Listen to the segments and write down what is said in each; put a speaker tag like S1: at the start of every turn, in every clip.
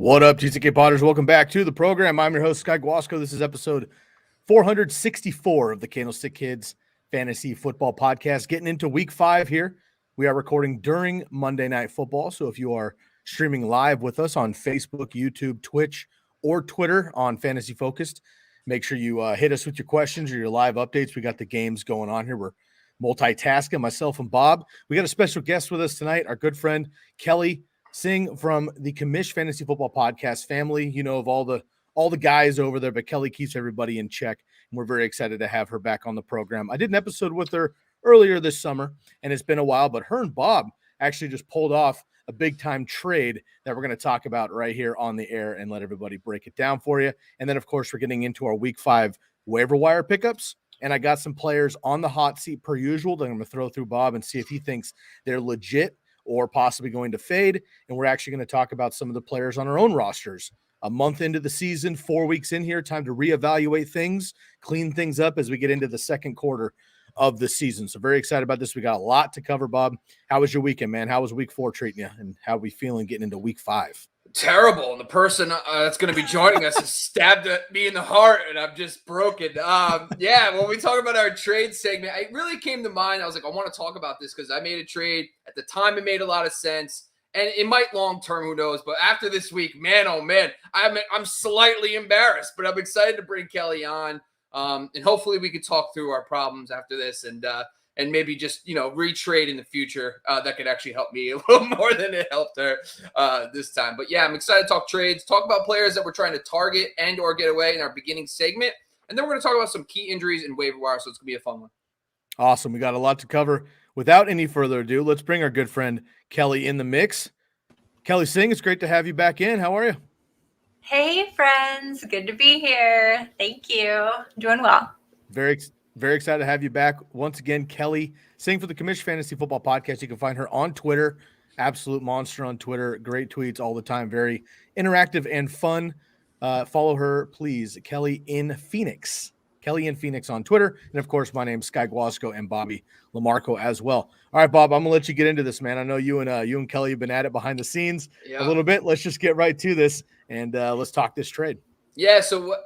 S1: What up, GCK Potters? Welcome back to the program. I'm your host, Sky Guasco. This is episode 464 of the Candlestick Kids Fantasy Football Podcast. Getting into week 5 here. We are recording during Monday Night Football. So if you are streaming live with us on Facebook, YouTube, Twitch, or Twitter on Fantasy Focused, make sure you hit us with your questions or your live updates. We got the games going on here. We're multitasking, myself and Bob. We got a special guest with us tonight, our good friend, Kelly Singh from the Commish Fantasy Football Podcast family. You know of all the guys over there, but Kelly keeps everybody in check, and we're very excited to have her back on the program. I did an episode with her earlier this summer, and it's been a while, but her and Bob actually just pulled off a big-time trade that we're going to talk about right here on the air and let everybody break it down for you. And then, of course, we're getting into our Week 5 waiver wire pickups, and I got some players on the hot seat per usual that I'm going to throw through Bob and see if he thinks they're legit or possibly going to fade. And we're actually going to talk about some of the players on our own rosters. A month into the season, 4 weeks in here, time to reevaluate things, clean things up as we get into the second quarter of the season. So very excited about this. We got a lot to cover, Bob. How was your weekend, man? How was week 4 treating you? And how are we feeling getting into week 5?
S2: Terrible. And the person that's going to be joining us has stabbed at me in the heart, and I'm just broken. When we talk about our trade segment, it really came to mind. I was like, I want to talk about this because I made a trade. At the time, it made a lot of sense. And it might long-term, who knows. But after this week, man, oh, man, I'm slightly embarrassed. But I'm excited to bring Kelly on. And hopefully we can talk through our problems after this and maybe just, retrade in the future that could actually help me a little more than it helped her this time. But, yeah, I'm excited to talk trades, talk about players that we're trying to target and or get away in our beginning segment. And then we're going to talk about some key injuries and waiver wire, so it's going to be a fun one.
S1: Awesome. We got a lot to cover. Without any further ado, let's bring our good friend Kelly in the mix. Kelly Singh, it's great to have you back in. How are you?
S3: Hey, friends. Good to be here. Thank you. Doing well.
S1: Very excited to have you back. Once again, Kelly Singh for the Commish Fantasy Football Podcast. You can find her on Twitter. Absolute monster on Twitter. Great tweets all the time. Very interactive and fun. Follow her, please. Kelly in Phoenix. Kelly in Phoenix on Twitter. And, of course, my name's Sky Guasco and Bobby Lamarco as well. All right, Bob, I'm going to let you get into this, man. I know you and Kelly have been at it behind the scenes a little bit. Let's just get right to this, and let's talk this trade.
S2: Yeah, so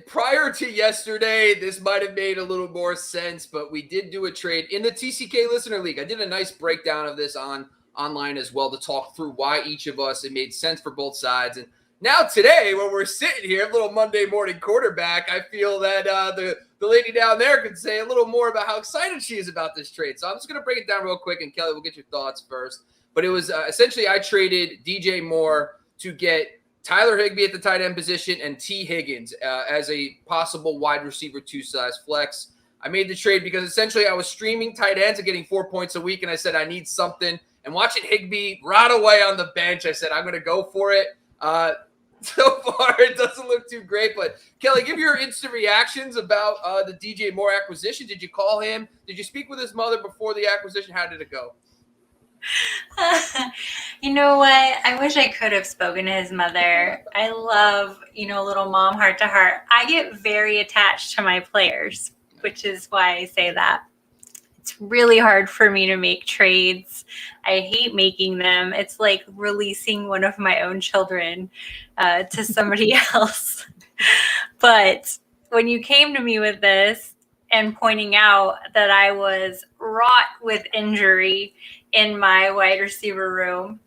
S2: prior to yesterday, this might have made a little more sense, but we did do a trade in the TCK Listener League. I did a nice breakdown of this online as well to talk through why each of us, it made sense for both sides. And now today, when we're sitting here, a little Monday morning quarterback, I feel that the lady down there could say a little more about how excited she is about this trade. So I'm just going to break it down real quick, and Kelly, we'll get your thoughts first. But it was essentially I traded DJ Moore to get Tyler Higbee at the tight end position and T. Higgins as a possible wide receiver 2-size flex. I made the trade because essentially I was streaming tight ends and getting 4 points a week, and I said I need something. And watching Higbee right away on the bench, I said I'm going to go for it. So far, it doesn't look too great. But, Kelly, give your instant reactions about the DJ Moore acquisition. Did you call him? Did you speak with his mother before the acquisition? How did it go?
S3: You know what? I wish I could have spoken to his mother. I love, little mom heart to heart. I get very attached to my players, which is why I say that. It's really hard for me to make trades. I hate making them. It's like releasing one of my own children to somebody else. But when you came to me with this and pointing out that I was wrought with injury in my wide receiver room,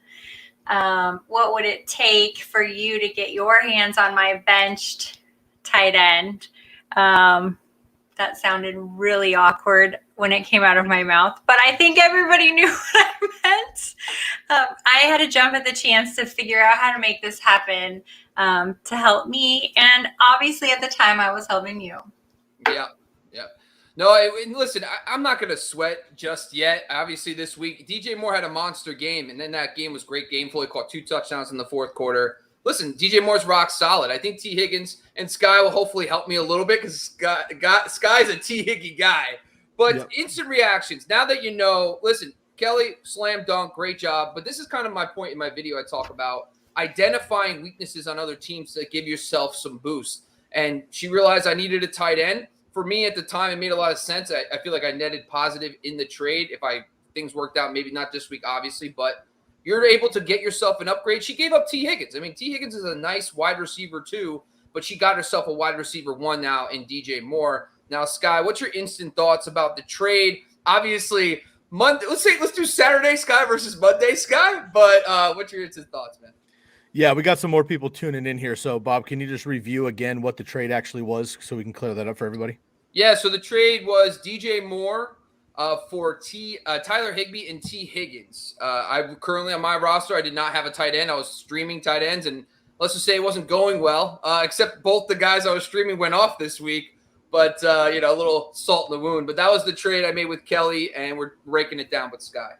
S3: what would it take for you to get your hands on my benched tight end? That sounded really awkward when it came out of my mouth, but I think everybody knew what I meant. I had to jump at the chance to figure out how to make this happen to help me. And obviously at the time I was helping you.
S2: Yeah. No, listen, I'm not going to sweat just yet. Obviously this week, DJ Moore had a monster game, and then that game was great game. Fully caught 2 touchdowns in the fourth quarter. Listen, DJ Moore's rock solid. I think T. Higgins and Sky will hopefully help me a little bit because Sky's a T. Higgy guy. But Instant reactions, now that you know, listen, Kelly, slam dunk, great job. But this is kind of my point in my video. I talk about identifying weaknesses on other teams to give yourself some boost. And she realized I needed a tight end. For me at the time, it made a lot of sense. I feel like I netted positive in the trade if things worked out, maybe not this week, obviously, but you're able to get yourself an upgrade. She gave up T. Higgins. I mean, T. Higgins is a nice wide receiver too, but she got herself a wide receiver 1 now in DJ Moore. Now, Sky, what's your instant thoughts about the trade? Obviously, Monday. Let's do Saturday Sky versus Monday Sky. But what's your instant thoughts, man?
S1: Yeah, we got some more people tuning in here. So, Bob, can you just review again what the trade actually was so we can clear that up for everybody?
S2: Yeah, so the trade was DJ Moore for Tyler Higbee and T. Higgins. I'm currently on my roster. I did not have a tight end. I was streaming tight ends, and let's just say it wasn't going well, except both the guys I was streaming went off this week. But, a little salt in the wound. But that was the trade I made with Kelly, and we're breaking it down with Sky.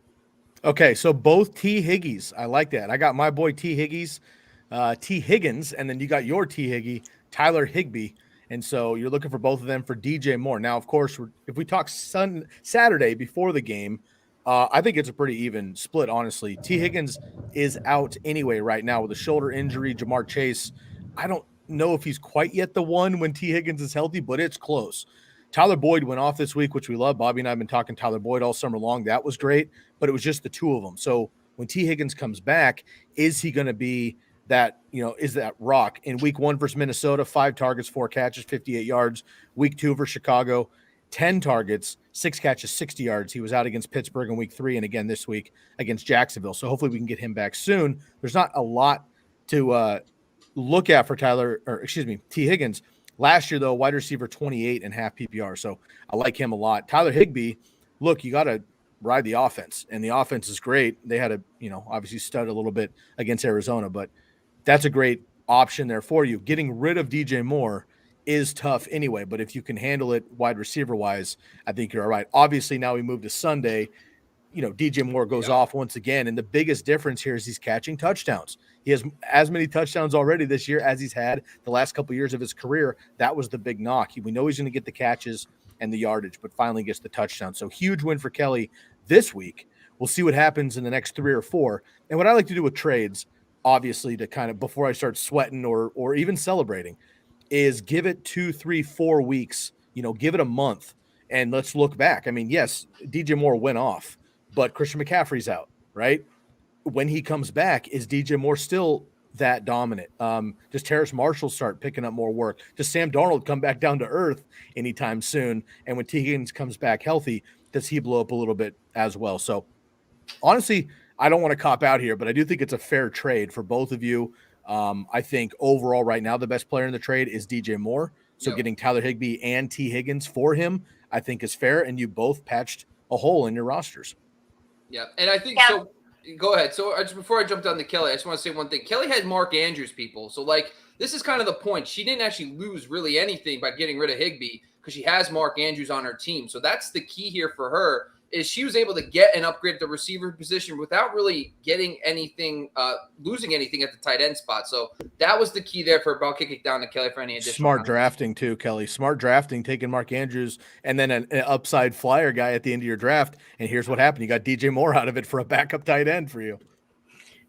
S1: Okay, so both T. Higgies. I like that. I got my boy T. Higgins, and then you got your T. Higgy, Tyler Higbee. And so you're looking for both of them for DJ Moore. Now, of course, if we talk Saturday before the game, I think it's a pretty even split, honestly. T. Higgins is out anyway right now with a shoulder injury. Jamar Chase, I don't know if he's quite yet the one when T. Higgins is healthy, but it's close. Tyler Boyd went off this week, which we love. Bobby and I have been talking Tyler Boyd all summer long. That was great, but it was just the two of them. So when T. Higgins comes back, is he going to be that, is that rock? In week 1 versus Minnesota, 5 targets, 4 catches, 58 yards. Week 2 versus Chicago, 10 targets, 6 catches, 60 yards. He was out against Pittsburgh in week 3 and again this week against Jacksonville. So hopefully we can get him back soon. There's not a lot to look at for T. Higgins. Last year, though, wide receiver 28 and half PPR. So I like him a lot. Tyler Higbee, look, you got to ride the offense, and the offense is great. They had to, obviously stud a little bit against Arizona, but that's a great option there for you. Getting rid of DJ Moore is tough anyway, but if you can handle it wide receiver wise, I think you're all right. Obviously, now we move to Sunday. DJ Moore goes off once again, and the biggest difference here is he's catching touchdowns. He has as many touchdowns already this year as he's had the last couple of years of his career. That was the big knock. We know he's going to get the catches and the yardage, but finally gets the touchdown. So huge win for Kelly this week. We'll see what happens in the next 3 or 4. And what I like to do with trades, obviously, to kind of before I start sweating or even celebrating, is give it 2, 3, 4 weeks. Give it a month, and let's look back. I mean, yes, DJ Moore went off, but Christian McCaffrey's out, right? When he comes back, is DJ Moore still that dominant? Does Terrace Marshall start picking up more work? Does Sam Darnold come back down to earth anytime soon? And when T. Higgins comes back healthy, does he blow up a little bit as well? So honestly, I don't want to cop out here, but I do think it's a fair trade for both of you. I think overall right now, the best player in the trade is DJ Moore. So getting Tyler Higbee and T. Higgins for him, I think is fair. And you both patched a hole in your rosters.
S2: Yeah. And I think so. Go ahead. So before I jump down to Kelly, I just want to say one thing. Kelly had Mark Andrews, people. So, this is kind of the point. She didn't actually lose really anything by getting rid of Higbee because she has Mark Andrews on her team. So that's the key here for her is she was able to get an upgrade at the receiver position without really getting anything, losing anything at the tight end spot. So that was the key there for about kicking down to Kelly for any additional.
S1: Smart drafting too, Kelly. Smart drafting, taking Mark Andrews and then an upside flyer guy at the end of your draft. And here's what happened. You got DJ Moore out of it for a backup tight end for you.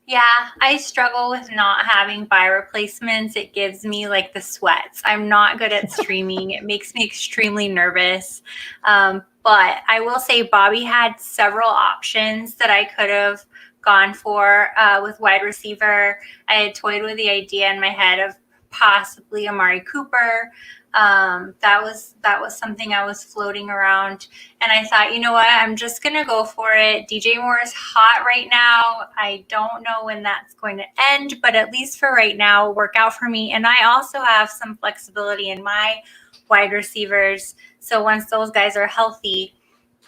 S3: Yeah, I struggle with not having buy replacements. It gives me the sweats. I'm not good at streaming. It makes me extremely nervous. But I will say Bobby had several options that I could have gone for with wide receiver. I had toyed with the idea in my head of possibly Amari Cooper. That was something I was floating around. And I thought, you know what, I'm just going to go for it. DJ Moore is hot right now. I don't know when that's going to end, but at least for right now, work out for me. And I also have some flexibility in my wide receivers. So once those guys are healthy,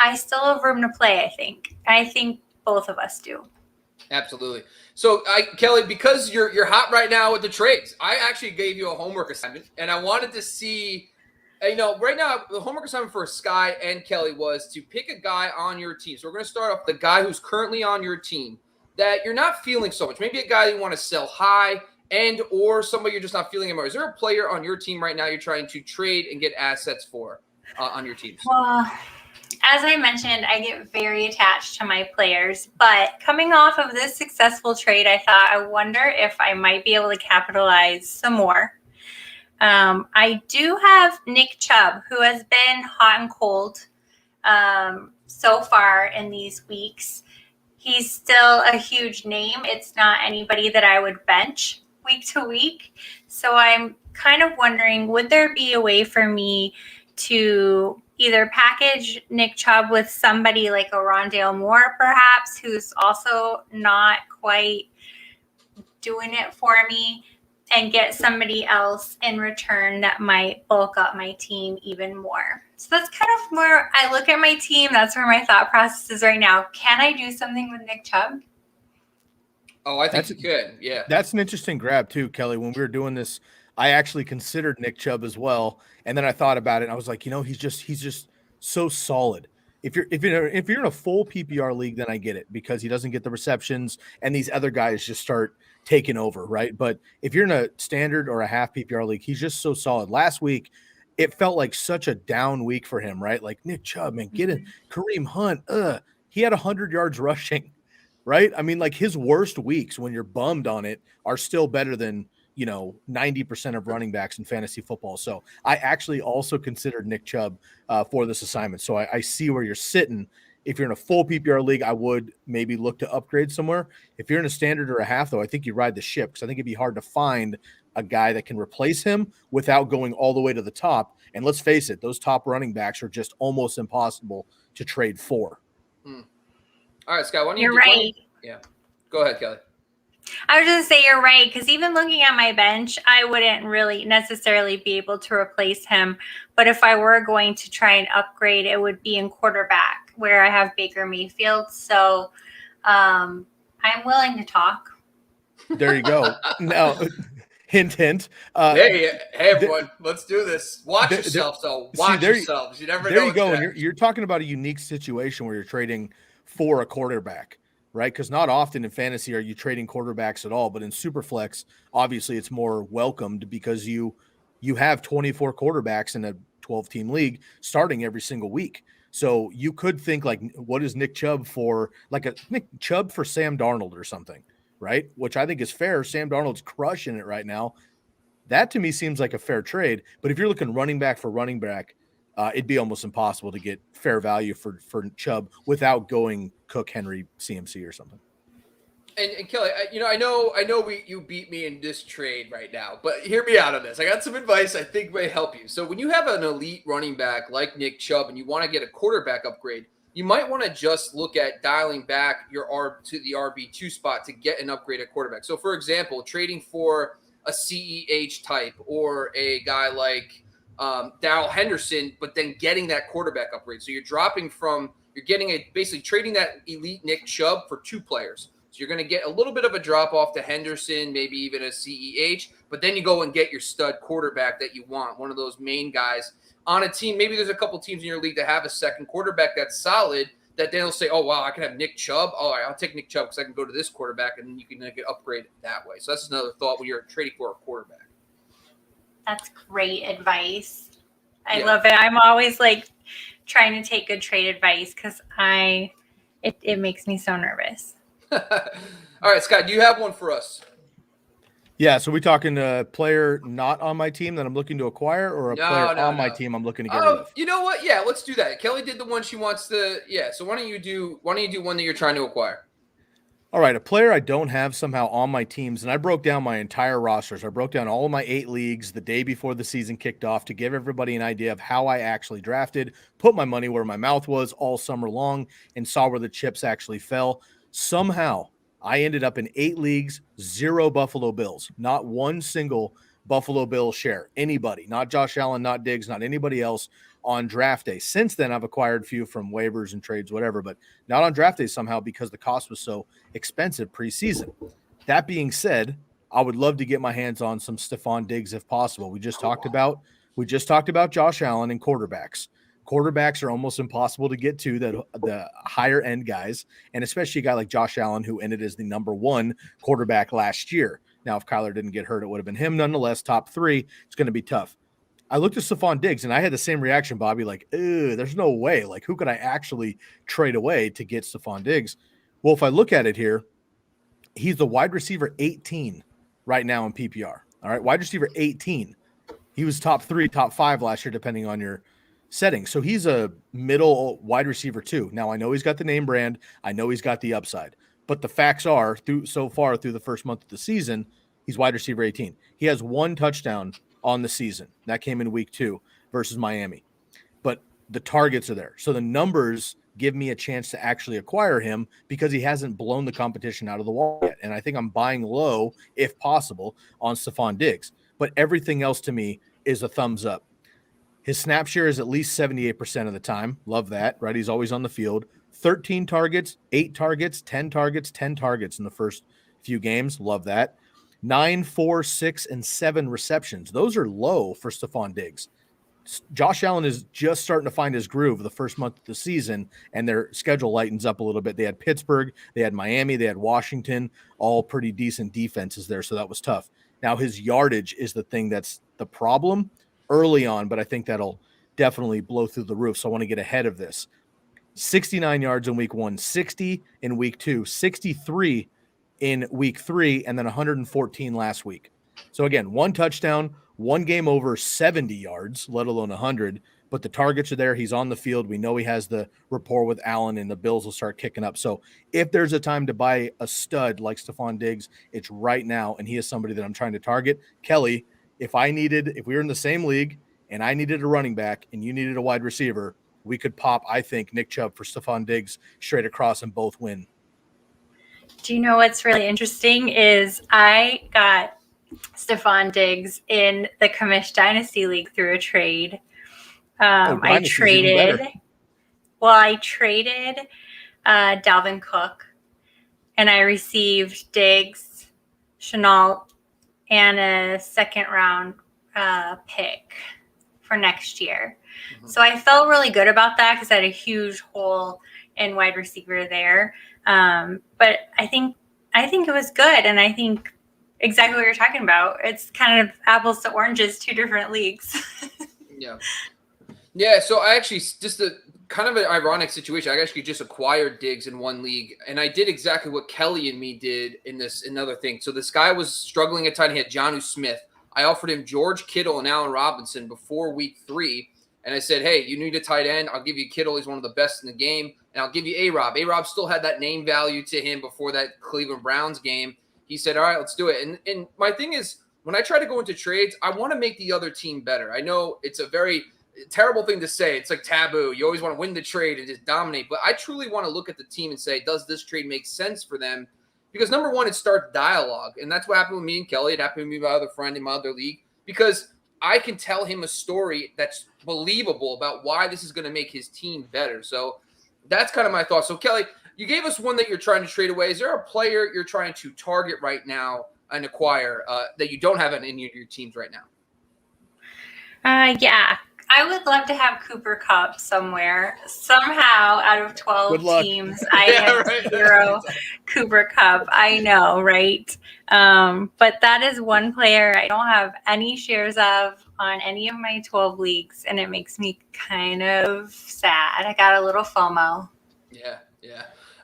S3: I still have room to play, I think. I think both of us do.
S2: Absolutely. So, Kelly, because you're hot right now with the trades, I actually gave you a homework assignment, and I wanted to see, right now, the homework assignment for Sky and Kelly was to pick a guy on your team. So we're going to start off the guy who's currently on your team that you're not feeling so much. Maybe a guy you want to sell high and or somebody you're just not feeling anymore. Is there a player on your team right now you're trying to trade and get assets for on your teams?
S3: Well, as I mentioned, I get very attached to my players, but coming off of this successful trade, I thought, I wonder if I might be able to capitalize some more. I do have Nick Chubb, who has been hot and cold so far in these weeks. he's still a huge name. It's not anybody that I would bench week to week. So I'm kind of wondering, would there be a way for me to either package Nick Chubb with somebody like a Rondale Moore, perhaps, who's also not quite doing it for me, and get somebody else in return that might bulk up my team even more? So that's kind of where I look at my team. That's where my thought process is right now. Can I do something with Nick Chubb?
S2: Oh, I think you could. Yeah.
S1: That's an interesting grab too, Kelly. When we were doing this, I actually considered Nick Chubb as well. And then I thought about it and I was like, he's just so solid. If you're in a full PPR league, then I get it, because he doesn't get the receptions and these other guys just start taking over, right? But if you're in a standard or a half PPR league, he's just so solid. Last week, it felt like such a down week for him, right? Like Nick Chubb, man, get in. Kareem Hunt, he had 100 yards rushing, right? I mean, like his worst weeks when you're bummed on it are still better than 90% of running backs in fantasy football. So I actually also considered Nick Chubb for this assignment. So I see where you're sitting. If you're in a full PPR league, I would maybe look to upgrade somewhere. If you're in a standard or a half, though, I think you ride the ship, because I think it'd be hard to find a guy that can replace him without going all the way to the top. And let's face it, those top running backs are just almost impossible to trade for.
S2: All right, Scott, why don't
S3: You're right.
S2: Yeah. Go ahead, Kelly.
S3: I was just say you're right, because even looking at my bench, I wouldn't really necessarily be able to replace him. But if I were going to try and upgrade, it would be in quarterback, where I have Baker Mayfield. So I'm willing to talk.
S1: There you go. Now, hint.
S2: Hey, everyone, let's do this. Watch yourselves, though. Watch yourselves. You never know.
S1: There you go. And you're talking about a unique situation where you're trading for a quarterback, right? Because not often in fantasy are you trading quarterbacks at all, but in Superflex, obviously it's more welcomed, because you have 24 quarterbacks in a 12-team league starting every single week. So you could think, like, what is Nick Chubb for? Like a Nick Chubb for Sam Darnold or something, right? Which I think is fair. Sam Darnold's crushing it right now. That to me seems like a fair trade. But if you're looking running back for running back, it'd be almost impossible to get fair value for Chubb without going Cook, Henry, CMC or something.
S2: And Kelly, I know you beat me in this trade right now, but hear me out on this. I got some advice I think may help you. So when you have an elite running back like Nick Chubb and you want to get a quarterback upgrade, you might want to just look at dialing back your to the RB2 spot to get an upgrade at quarterback. So for example, trading for a CEH type or a guy like Darrell Henderson, but then getting that quarterback upgrade. So you're basically trading that elite Nick Chubb for two players. So you're going to get a little bit of a drop off to Henderson, maybe even a CEH, but then you go and get your stud quarterback that you want, one of those main guys on a team. Maybe there's a couple teams in your league that have a second quarterback that's solid, that they'll say, oh, wow, I can have Nick Chubb. All right, I'll take Nick Chubb because I can go to this quarterback, and then you can get upgraded that way. So that's another thought when you're trading for a quarterback. That's
S3: great advice. I love it. I'm always like trying to take good trade advice, because it makes me so nervous.
S2: All right, Scott, do you have one for us?
S1: Yeah, so we talking a player not on my team that I'm looking to acquire, or a player on my team I'm looking to get rid of?
S2: You know what? Yeah, let's do that. Kelly did the one she wants to. Yeah, so why don't you do one that you're trying to acquire?
S1: All right, a player I don't have somehow on my teams, and I broke down my entire rosters. I broke down all of my 8 leagues the day before the season kicked off to give everybody an idea of how I actually drafted, put my money where my mouth was all summer long, and saw where the chips actually fell. Somehow, I ended up in 8 leagues, 0 Buffalo Bills, not one single Buffalo Bill share. Anybody, not Josh Allen, not Diggs, not anybody else on draft day. Since then, I've acquired a few from waivers and trades, whatever, but not on draft day somehow, because the cost was so expensive preseason. That being said, I would love to get my hands on some Stephon Diggs if possible. We just talked about Josh Allen and quarterbacks. Quarterbacks are almost impossible to get to, the higher end guys, and especially a guy like Josh Allen, who ended as the number 1 quarterback last year. Now, if Kyler didn't get hurt, it would have been him. Nonetheless, top 3, it's going to be tough. I looked at Stephon Diggs, and I had the same reaction, Bobby, like, there's no way. Like, who could I actually trade away to get Stephon Diggs? Well, if I look at it here, he's the wide receiver 18 right now in PPR. All right, wide receiver 18. He was top 3, top 5 last year, depending on your setting. So he's a middle wide receiver too. Now I know he's got the name brand. I know he's got the upside, but the facts are so far through the first month of the season, he's wide receiver 18. He has 1 touchdown on the season. That came in week 2 versus Miami, but the targets are there. So the numbers give me a chance to actually acquire him because he hasn't blown the competition out of the wall yet. And I think I'm buying low, if possible, on Stephon Diggs. But everything else to me is a thumbs up. His snap share is at least 78% of the time. Love that, right? He's always on the field. 13 targets, 8 targets, 10 targets, 10 targets in the first few games. Love that. 9, 4, 6, and 7 receptions. Those are low for Stephon Diggs. Josh Allen is just starting to find his groove the first month of the season, and their schedule lightens up a little bit. They had Pittsburgh, they had Miami, they had Washington, all pretty decent defenses there, so that was tough. Now his yardage is the thing that's the problem early on, but I think that'll definitely blow through the roof, so I want to get ahead of this. 69 yards in week 1, 60 in week 2, 63 in week 3, and then 114 last week. So again, 1 touchdown, 1 game over 70 yards, let alone 100, but the targets are there. He's on the field. We know he has the rapport with Allen, and the Bills will start kicking up. So if there's a time to buy a stud like Stephon Diggs, it's right now, and he is somebody that I'm trying to target. Kelly, if we were in the same league and I needed a running back and you needed a wide receiver, we could pop, I think, Nick Chubb for Stephon Diggs straight across and both win.
S3: Do you know what's really interesting is I got Stephon Diggs in the Commish Dynasty League through a trade. I traded Dalvin Cook, and I received Diggs, Chenault, and a second-round pick for next year. Mm-hmm. So I felt really good about that because I had a huge hole in wide receiver there. But I think it was good, and I think exactly what you're talking about. It's kind of apples to oranges, 2 different leagues.
S2: Yeah. So I actually just kind of an ironic situation. I actually just acquired Diggs in 1 league, and I did exactly what Kelly and me did in another thing. So this guy was struggling at tight end. He had Jonnu Smith. I offered him George Kittle and Allen Robinson before week 3. And I said, hey, you need a tight end. I'll give you Kittle. He's one of the best in the game. And I'll give you A-Rob. A-Rob still had that name value to him before that Cleveland Browns game. He said, all right, let's do it. And my thing is, when I try to go into trades, I want to make the other team better. I know it's a very terrible thing to say. It's like taboo. You always want to win the trade and just dominate. But I truly want to look at the team and say, does this trade make sense for them? Because number one, it starts dialogue. And that's what happened with me and Kelly. It happened with me and my other friend in my other league. Because I can tell him a story that's believable about why this is going to make his team better. So that's kind of my thoughts. So, Kelly, you gave us one that you're trying to trade away. Is there a player you're trying to target right now and acquire that you don't have in any of your teams right now?
S3: Yeah. I would love to have Cooper Kupp somewhere. Somehow, out of 12 teams, I have 0 Cooper Kupp. I know, right? But that is one player I don't have any shares of on any of my 12 leagues, and it makes me kind of sad. I got a little FOMO.
S2: Yeah.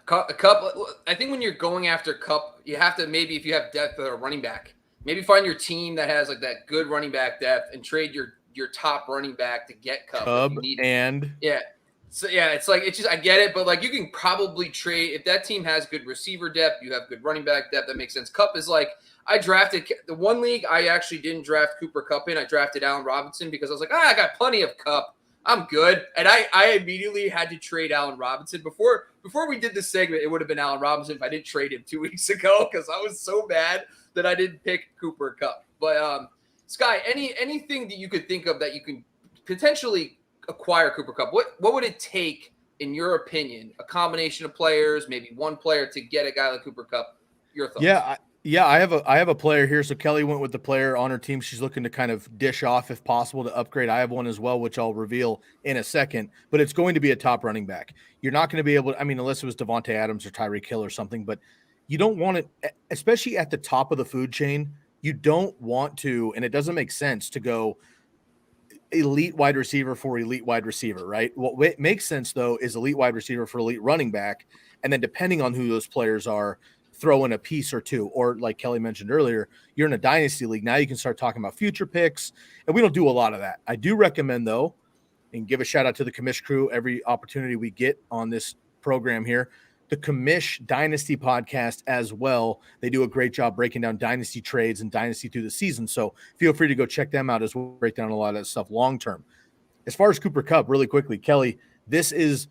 S2: Kupp, I think when you're going after Kupp, you have to maybe, if you have depth at a running back, maybe find your team that has like that good running back depth and trade your top running back to get Kupp. So it's like, it's just, I get it, but like you can probably trade if that team has good receiver depth, you have good running back depth. That makes sense. Kupp is like, I drafted the 1 league. I actually didn't draft Cooper Kupp in. I drafted Allen Robinson because I was like, I got plenty of Kupp. I'm good. And I immediately had to trade Allen Robinson before we did this segment. It would have been Allen Robinson if I didn't trade him 2 weeks ago, because I was so bad that I didn't pick Cooper Kupp. But, Sky, anything that you could think of that you can potentially acquire Cooper Kupp? What would it take, in your opinion, a combination of players, maybe one player to get a guy like Cooper Kupp? Your thoughts?
S1: Yeah, I have a player here. So Kelly went with the player on her team she's looking to kind of dish off if possible to upgrade. I have one as well, which I'll reveal in a second, but it's going to be a top running back. You're not going to be able to, unless it was Devontae Adams or Tyreek Hill or something, but you don't want it, especially at the top of the food chain. You don't want to, and it doesn't make sense to go elite wide receiver for elite wide receiver, right? What makes sense, though, is elite wide receiver for elite running back, and then depending on who those players are, throw in a piece or two. Or like Kelly mentioned earlier, you're in a dynasty league. Now you can start talking about future picks, and we don't do a lot of that. I do recommend, though, and give a shout out to the commish crew every opportunity we get on this program here. The Commish Dynasty podcast as well. They do a great job breaking down dynasty trades and dynasty through the season. So feel free to go check them out as well. Break down a lot of that stuff long term. As far as Cooper Kupp, really quickly, Kelly, this is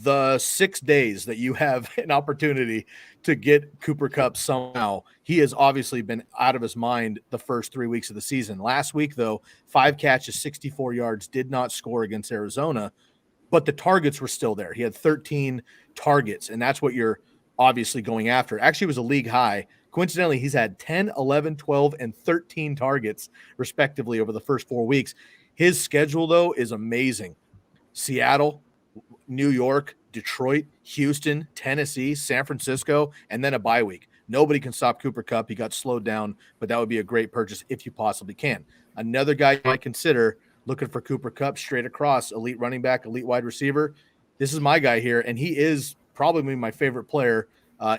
S1: the 6 days that you have an opportunity to get Cooper Kupp somehow. He has obviously been out of his mind the first 3 weeks of the season. Last week, though, 5 catches, 64 yards, did not score against Arizona. But the targets were still there. He had 13 targets, and that's what you're obviously going after. Actually, it was a league high. Coincidentally, he's had 10, 11, 12, and 13 targets, respectively, over the first 4 weeks. His schedule, though, is amazing. Seattle, New York, Detroit, Houston, Tennessee, San Francisco, and then a bye week. Nobody can stop Cooper Kupp. He got slowed down, but that would be a great purchase if you possibly can. Another guy you might consider looking for Cooper Kupp straight across, elite running back, elite wide receiver. This is my guy here, and he is probably my favorite player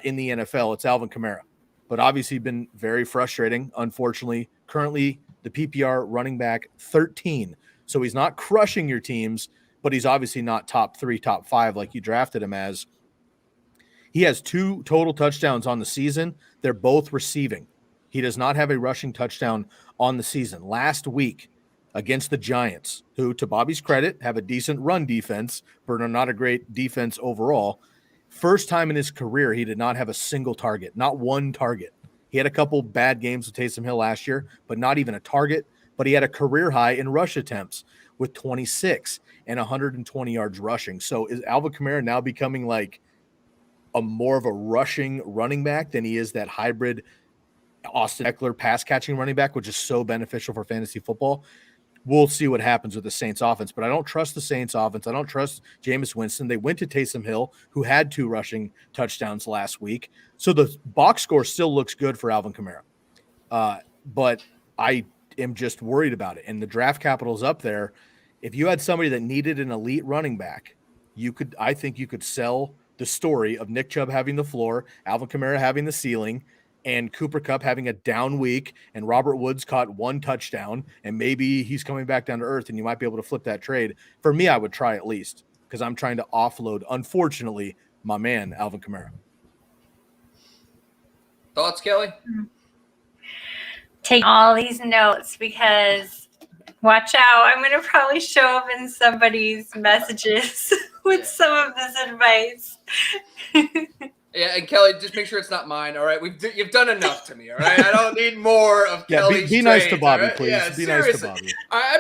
S1: in the NFL. It's Alvin Kamara. But obviously been very frustrating, unfortunately. Currently, the PPR running back 13. So he's not crushing your teams, but he's obviously not top 3, top 5 like you drafted him as. He has 2 total touchdowns on the season. They're both receiving. He does not have a rushing touchdown on the season. Last week, against the Giants, who, to Bobby's credit, have a decent run defense, but are not a great defense overall. First time in his career, he did not have a single target, not one target. He had a couple bad games with Taysom Hill last year, but not even a target. But he had a career high in rush attempts with 26 and 120 yards rushing. So is Alvin Kamara now becoming like a more of a rushing running back than he is that hybrid Austin Eckler pass catching running back, which is so beneficial for fantasy football? We'll see what happens with the Saints offense, but I don't trust the Saints offense. I don't trust Jameis Winston. They went to Taysom Hill, who had 2 rushing touchdowns last week. So the box score still looks good for Alvin Kamara. But I am just worried about it. And the draft capital is up there. If you had somebody that needed an elite running back, I think you could sell the story of Nick Chubb having the floor, Alvin Kamara having the ceiling, and Cooper Kupp having a down week, and Robert Woods caught 1 touchdown, and maybe he's coming back down to earth, and you might be able to flip that trade. For me, I would try at least, because I'm trying to offload, unfortunately, my man, Alvin Kamara.
S2: Thoughts, Kelly?
S3: Take all these notes because watch out. I'm going to probably show up in somebody's messages with some of this advice.
S2: Yeah, and Kelly, just make sure it's not mine, all right? You've done enough to me, all right? I don't need more of Kelly's
S1: be nice to
S2: trades,
S1: Bobby,
S2: right?
S1: please.
S2: Yeah,
S1: be
S2: seriously.
S1: nice to Bobby.
S2: I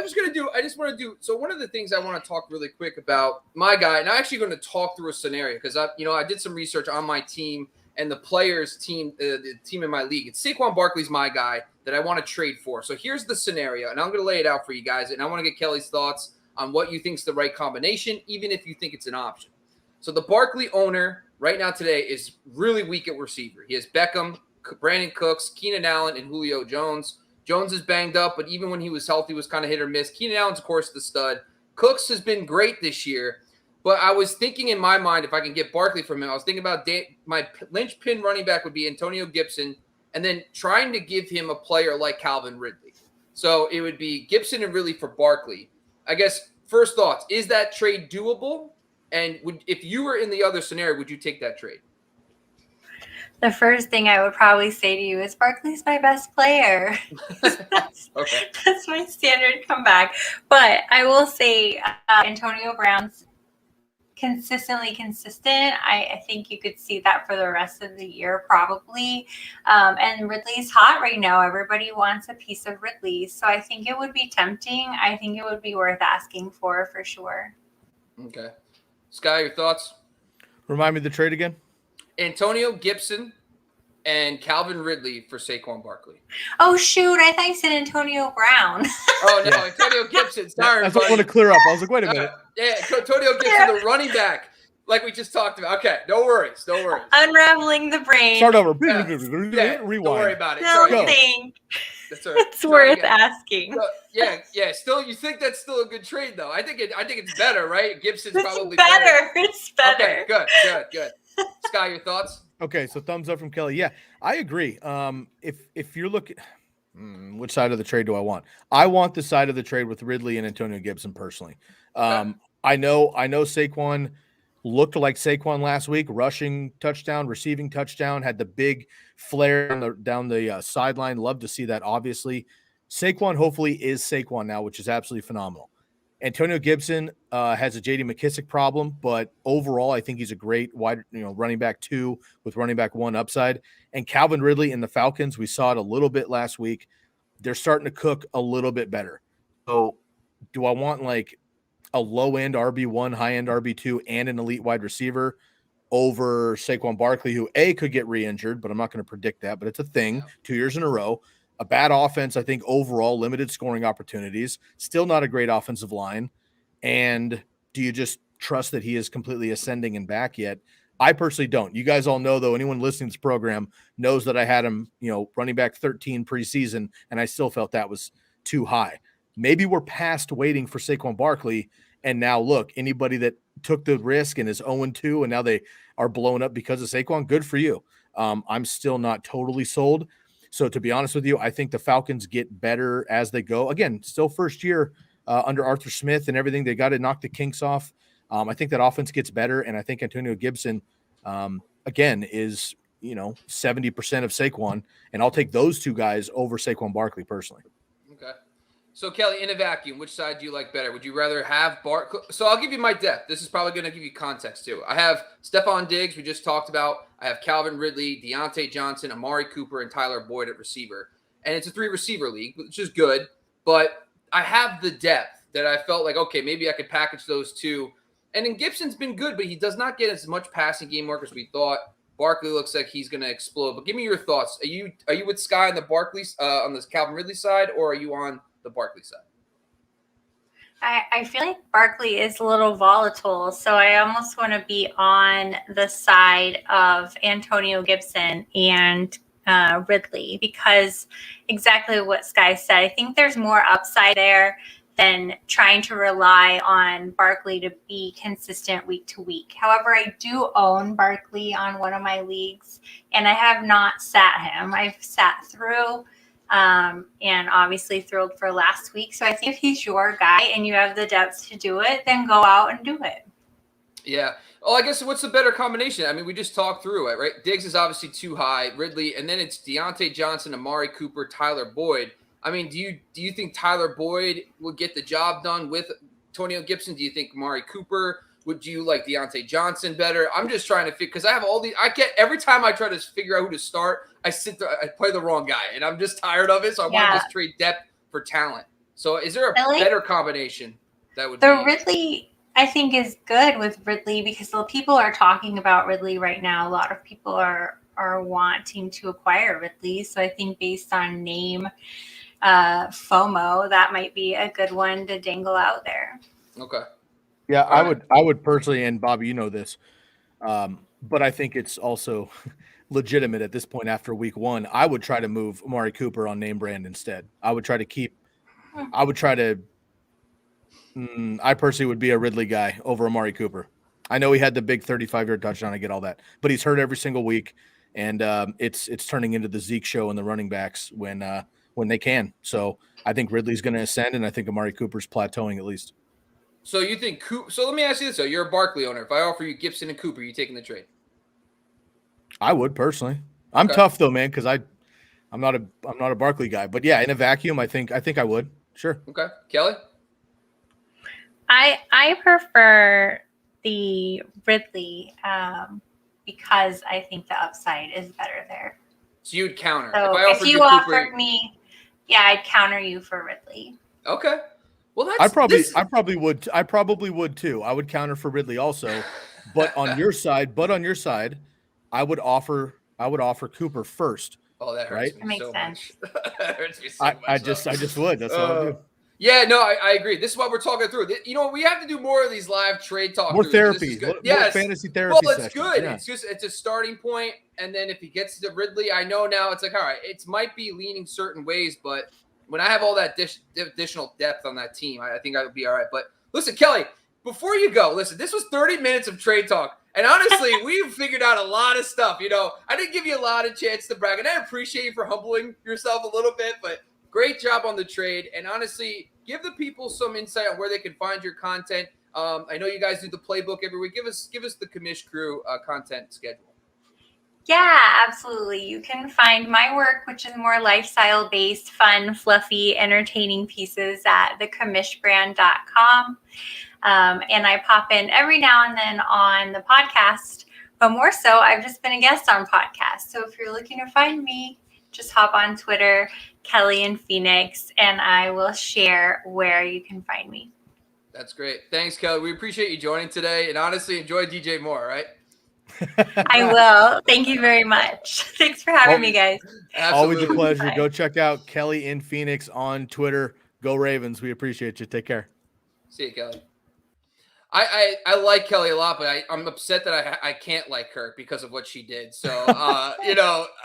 S2: just want to do, so one of the things I want to talk really quick about my guy, and I'm actually going to talk through a scenario because I did some research on my team and the players team, the team in my league. It's Saquon Barkley's my guy that I want to trade for. So here's the scenario, and I'm going to lay it out for you guys, and I want to get Kelly's thoughts on what you think is the right combination, even if you think it's an option. So the Barkley owner right now today is really weak at receiver. He has Beckham, Brandon Cooks, Keenan Allen, and Julio Jones. Jones is banged up, but even when he was healthy, was kind of hit or miss. Keenan Allen's, of course, the stud. Cooks has been great this year, but I was thinking in my mind, if I can get Barkley from him, I was thinking about my linchpin running back would be Antonio Gibson, and then trying to give him a player like Calvin Ridley. So it would be Gibson and Ridley for Barkley. I guess, first thoughts, is that trade doable? And if you were in the other scenario, would you take that trade?
S3: The first thing I would probably say to you is Barkley's my best player. That's my standard comeback. But I will say Antonio Brown's consistently consistent. I think you could see that for the rest of the year probably. And Ridley's hot right now. Everybody wants a piece of Ridley. So I think it would be tempting. I think it would be worth asking for sure.
S2: Okay. Sky, your thoughts?
S1: Remind me of the trade again.
S2: Antonio Gibson and Calvin Ridley for Saquon Barkley.
S3: Oh, shoot. I thought you said Antonio Brown.
S2: Oh, no. Antonio Gibson. Sorry.
S1: That's what I want to clear up. I was like, wait a minute.
S2: Antonio Gibson, the running back, like we just talked about. Okay. No worries.
S3: Unraveling the brain.
S1: Start over.
S2: Rewind. Don't worry about it.
S3: Don't think it's worth asking.
S2: So, still, you think that's still a good trade, though? I think it's better, right? Gibson's probably
S3: better. It's better.
S2: Okay, good. Sky, your thoughts?
S1: Okay, so thumbs up from Kelly. Yeah, I agree. If you're looking, Which side of the trade do I want? I want the side of the trade with Ridley and Antonio Gibson personally. I know Saquon looked like Saquon last week, rushing touchdown, receiving touchdown, had the big flare down the sideline. Love to see that, obviously. Saquon hopefully is Saquon now, which is absolutely phenomenal. Antonio Gibson has a J.D. McKissic problem, but overall, I think he's a great running back 2 with running back 1 upside. And Calvin Ridley and the Falcons, we saw it a little bit last week. They're starting to cook a little bit better. So do I want like a low-end RB1, high-end RB2, and an elite wide receiver over Saquon Barkley, who could get re-injured, but I'm not going to predict that, but it's a thing 2 years in a row. A bad offense, I think, overall, limited scoring opportunities, still not a great offensive line. And do you just trust that he is completely ascending and back yet? I personally don't. You guys all know, though, anyone listening to this program knows that I had him, running back 13 preseason, and I still felt that was too high. Maybe we're past waiting for Saquon Barkley, and now look, anybody that took the risk and is 0-2 and now they are blown up because of Saquon, good for you. I'm still not totally sold. So to be honest with you, I think the Falcons get better as they go. Again, still first year under Arthur Smith and everything. They got to knock the kinks off. I think that offense gets better, and I think Antonio Gibson, again, is 70% of Saquon, and I'll take those two guys over Saquon Barkley personally.
S2: Okay. So, Kelly, in a vacuum, which side do you like better? Would you rather have Barkley? So I'll give you my depth. This is probably going to give you context, too. I have Stephon Diggs, we just talked about. I have Calvin Ridley, Deontay Johnson, Amari Cooper, and Tyler Boyd at receiver. And it's a 3-receiver league, which is good. But I have the depth that I felt like, okay, maybe I could package those two. And then Gibson's been good, but he does not get as much passing game work as we thought. Barkley looks like he's going to explode. But give me your thoughts. Are you with Sky on the on the Calvin Ridley side, or are you on the Barkley side?
S3: I feel like Barkley is a little volatile, so I almost want to be on the side of Antonio Gibson and Ridley, because exactly what Sky said, I think there's more upside there than trying to rely on Barkley to be consistent week to week. However, I do own Barkley on one of my leagues, and I have not sat him. I've sat through and obviously thrilled for last week. So I think if he's your guy and you have the depth to do it, then go out and do it.
S2: Yeah. Oh, I guess what's the better combination? I mean, we just talked through it, right? Diggs is obviously too high, Ridley, and then it's Deontay Johnson, Amari Cooper, Tyler Boyd. I mean, do you think Tyler Boyd will get the job done with Antonio Gibson? Do you think Amari Cooper? Would you like Deontay Johnson better? I'm just trying to figure, because I have all these. Every time I try to figure out who to start, I play the wrong guy, and I'm just tired of it. So I want to just trade depth for talent. So is there a better combination that would be?
S3: Ridley, I think, is good with Ridley, because the people are talking about Ridley right now. A lot of people are wanting to acquire Ridley. So I think based on name, FOMO, that might be a good one to dangle out there.
S2: Okay.
S1: Yeah, I would personally, and Bobby, you know this, but I think it's also legitimate at this point after week 1. I would try to move Amari Cooper on name brand instead. I personally would be a Ridley guy over Amari Cooper. I know he had the big 35-yard touchdown. I get all that, but he's hurt every single week, and it's turning into the Zeke show and the running backs when they can. So I think Ridley's going to ascend, and I think Amari Cooper's plateauing at least.
S2: So you think so let me ask you this, though. You're a Barkley owner. If I offer you Gibson and Cooper, you taking the trade?
S1: I would personally. I'm tough though, man, because I'm not a Barkley guy. But yeah, in a vacuum, I think I would. Sure.
S2: Okay. Kelly?
S3: I prefer the Ridley because I think the upside is better there.
S2: So you'd counter.
S3: So if you offered me, I'd counter you for Ridley.
S2: Okay. Well,
S1: I probably would too. I would counter for Ridley also, but on your side, I would offer Cooper first.
S2: Oh, that hurts me
S3: makes
S2: so
S3: sense.
S2: much. That hurts me so much.
S1: I just would. That's what I do.
S2: Yeah, no, I agree. This is what we're talking through. You know, we have to do more of these live trade talks.
S1: More therapy.
S2: More
S1: fantasy therapy.
S2: Well, it's
S1: sessions.
S2: good.
S1: Yeah.
S2: It's a starting point, and then if he gets to Ridley, I know now it's like, all right, it might be leaning certain ways, but when I have all that additional depth on that team, I think I would be all right. But listen, Kelly, before you go, listen, this was 30 minutes of trade talk. And honestly, we've figured out a lot of stuff. I didn't give you a lot of chance to brag. And I appreciate you for humbling yourself a little bit, but great job on the trade. And honestly, give the people some insight on where they can find your content. I know you guys do the playbook every week. Give us the Commish Crew content schedule.
S3: Yeah, absolutely. You can find my work, which is more lifestyle-based, fun, fluffy, entertaining pieces at thecommishbrand.com. And I pop in every now and then on the podcast, but more so, I've just been a guest on podcasts. So if you're looking to find me, just hop on Twitter, Kelly in Phoenix, and I will share where you can find me.
S2: That's great. Thanks, Kelly. We appreciate you joining today. And honestly, enjoy DJ Moore, right?
S3: I will. Thank you very much. Thanks for having me, guys.
S1: Always a pleasure.
S3: Bye.
S1: Go check out Kelly in Phoenix on Twitter. Go Ravens. We appreciate you. Take care.
S2: See you, Kelly. I like Kelly a lot, but I'm upset that I can't like her because of what she did. So, I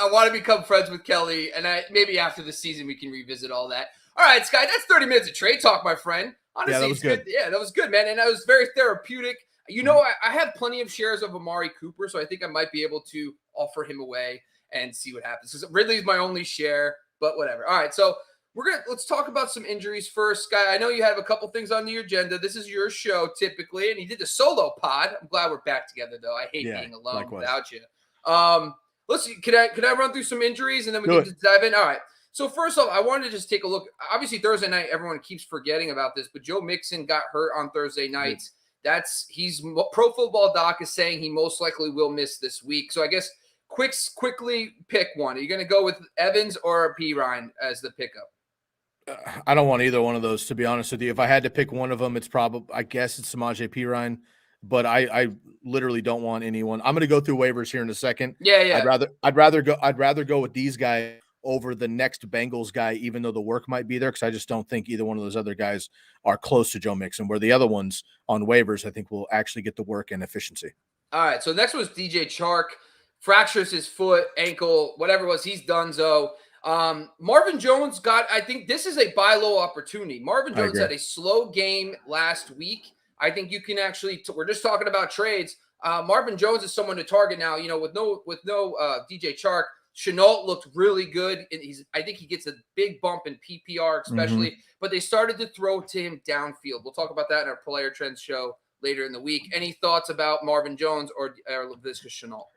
S2: want to become friends with Kelly, and maybe after the season we can revisit all that. All right, Sky, that's 30 minutes of trade talk, my friend. Honestly,
S1: yeah, that was good.
S2: Yeah, that was good, man, and that was very therapeutic. I have plenty of shares of Amari Cooper, so I think I might be able to offer him away and see what happens. Because Ridley is my only share, but whatever. All right, so let's talk about some injuries first. Sky, I know you have a couple things on your agenda. This is your show typically, and you did the solo pod. I'm glad we're back together, though. I hate being alone without you. Let's see. Could I run through some injuries and then we can just dive in? All right. So first off, I wanted to just take a look. Obviously, Thursday night, everyone keeps forgetting about this, but Joe Mixon got hurt on Thursday night. He's Pro Football Doc is saying he most likely will miss this week. So I guess quickly pick one. Are you going to go with Evans or P. Ryan as the pickup?
S1: I don't want either one of those, to be honest with you. If I had to pick one of them, I guess it's Samaje Perine, but I literally don't want anyone. I'm going to go through waivers here in a second.
S2: Yeah.
S1: I'd rather go with these guys over the next Bengals guy, even though the work might be there, because I just don't think either one of those other guys are close to Joe Mixon, where the other ones on waivers, I think, will actually get the work and efficiency.
S2: All right, so next was DJ Chark. Fractures his foot, ankle, whatever it was, he's donezo. Marvin Jones I think this is a buy low opportunity. Marvin Jones had a slow game last week. I think you can actually, we're just talking about trades. Marvin Jones is someone to target now, with no DJ Chark. Chenault looked really good. And I think he gets a big bump in PPR, especially, but they started to throw to him downfield. We'll talk about that in our player trends show later in the week. Any thoughts about Marvin Jones or Laviska Chenault?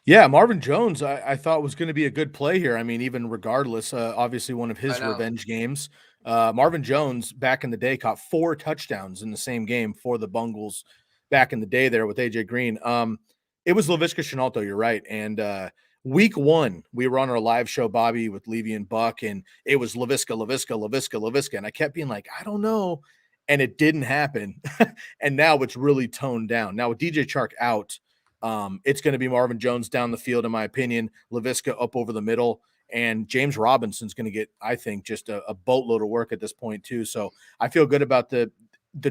S1: Yeah, Marvin Jones, I thought was going to be a good play here. I mean, even regardless, obviously one of his revenge games. Marvin Jones back in the day caught 4 touchdowns in the same game for the Bungles back in the day there with AJ Green. It was Laviska Shenault, though, you're right. And week 1, we were on our live show, Bobby, with Levy and Buck, and it was Laviska. And I kept being like, I don't know. And it didn't happen. And now it's really toned down. Now with DJ Chark out, it's going to be Marvin Jones down the field, in my opinion, Laviska up over the middle, and James Robinson's going to get, I think, just a boatload of work at this point too. So I feel good about the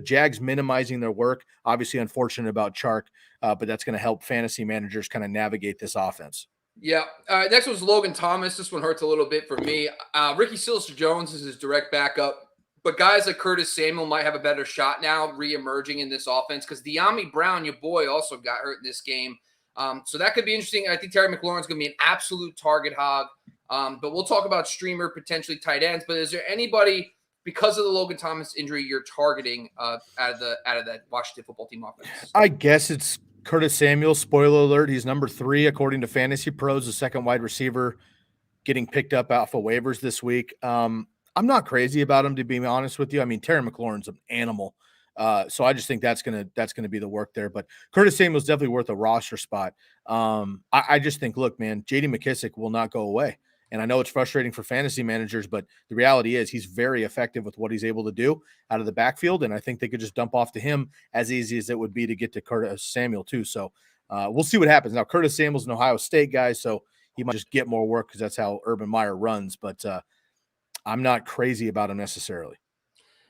S1: Jags minimizing their work. Obviously unfortunate about Chark, but that's going to help fantasy managers kind of navigate this offense.
S2: Yeah. Next was Logan Thomas. This one hurts a little bit for me. Ricky Seals-Jones is his direct backup. But guys like Curtis Samuel might have a better shot now re-emerging in this offense because De'Ami Brown, your boy, also got hurt in this game. So that could be interesting. I think Terry McLaurin's going to be an absolute target hog. But we'll talk about streamer, potentially tight ends. But is there anybody, because of the Logan Thomas injury, you're targeting out of that Washington football team offense?
S1: I guess it's Curtis Samuel. Spoiler alert, he's number 3 according to Fantasy Pros, the second wide receiver getting picked up off of waivers this week. I'm not crazy about him, to be honest with you. I mean, Terry McLaurin's an animal. So I just think that's gonna be the work there. But Curtis Samuel's definitely worth a roster spot. I just think, look, man, J.D. McKissic will not go away. And I know it's frustrating for fantasy managers, but the reality is he's very effective with what he's able to do out of the backfield. And I think they could just dump off to him as easy as it would be to get to Curtis Samuel too. So we'll see what happens. Now, Curtis Samuel's an Ohio State guy, so he might just get more work because that's how Urban Meyer runs. But I'm not crazy about him necessarily.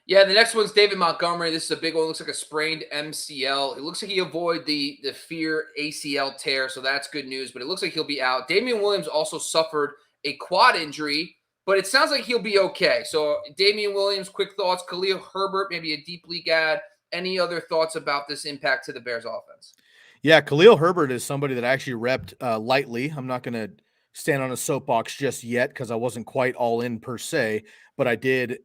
S2: Yeah, the next one's David Montgomery. This is a big one. It looks like a sprained MCL. It looks like he avoided the fear ACL tear, so that's good news, but it looks like he'll be out. Damien Williams also suffered a quad injury, but it sounds like he'll be okay. So Damien Williams, quick thoughts. Khalil Herbert, maybe a deep league ad. any other thoughts about this impact to the Bears offense?
S1: Yeah, Khalil Herbert is somebody that I actually repped lightly. I'm not going to stand on a soapbox just yet because I wasn't quite all in per se, but I did,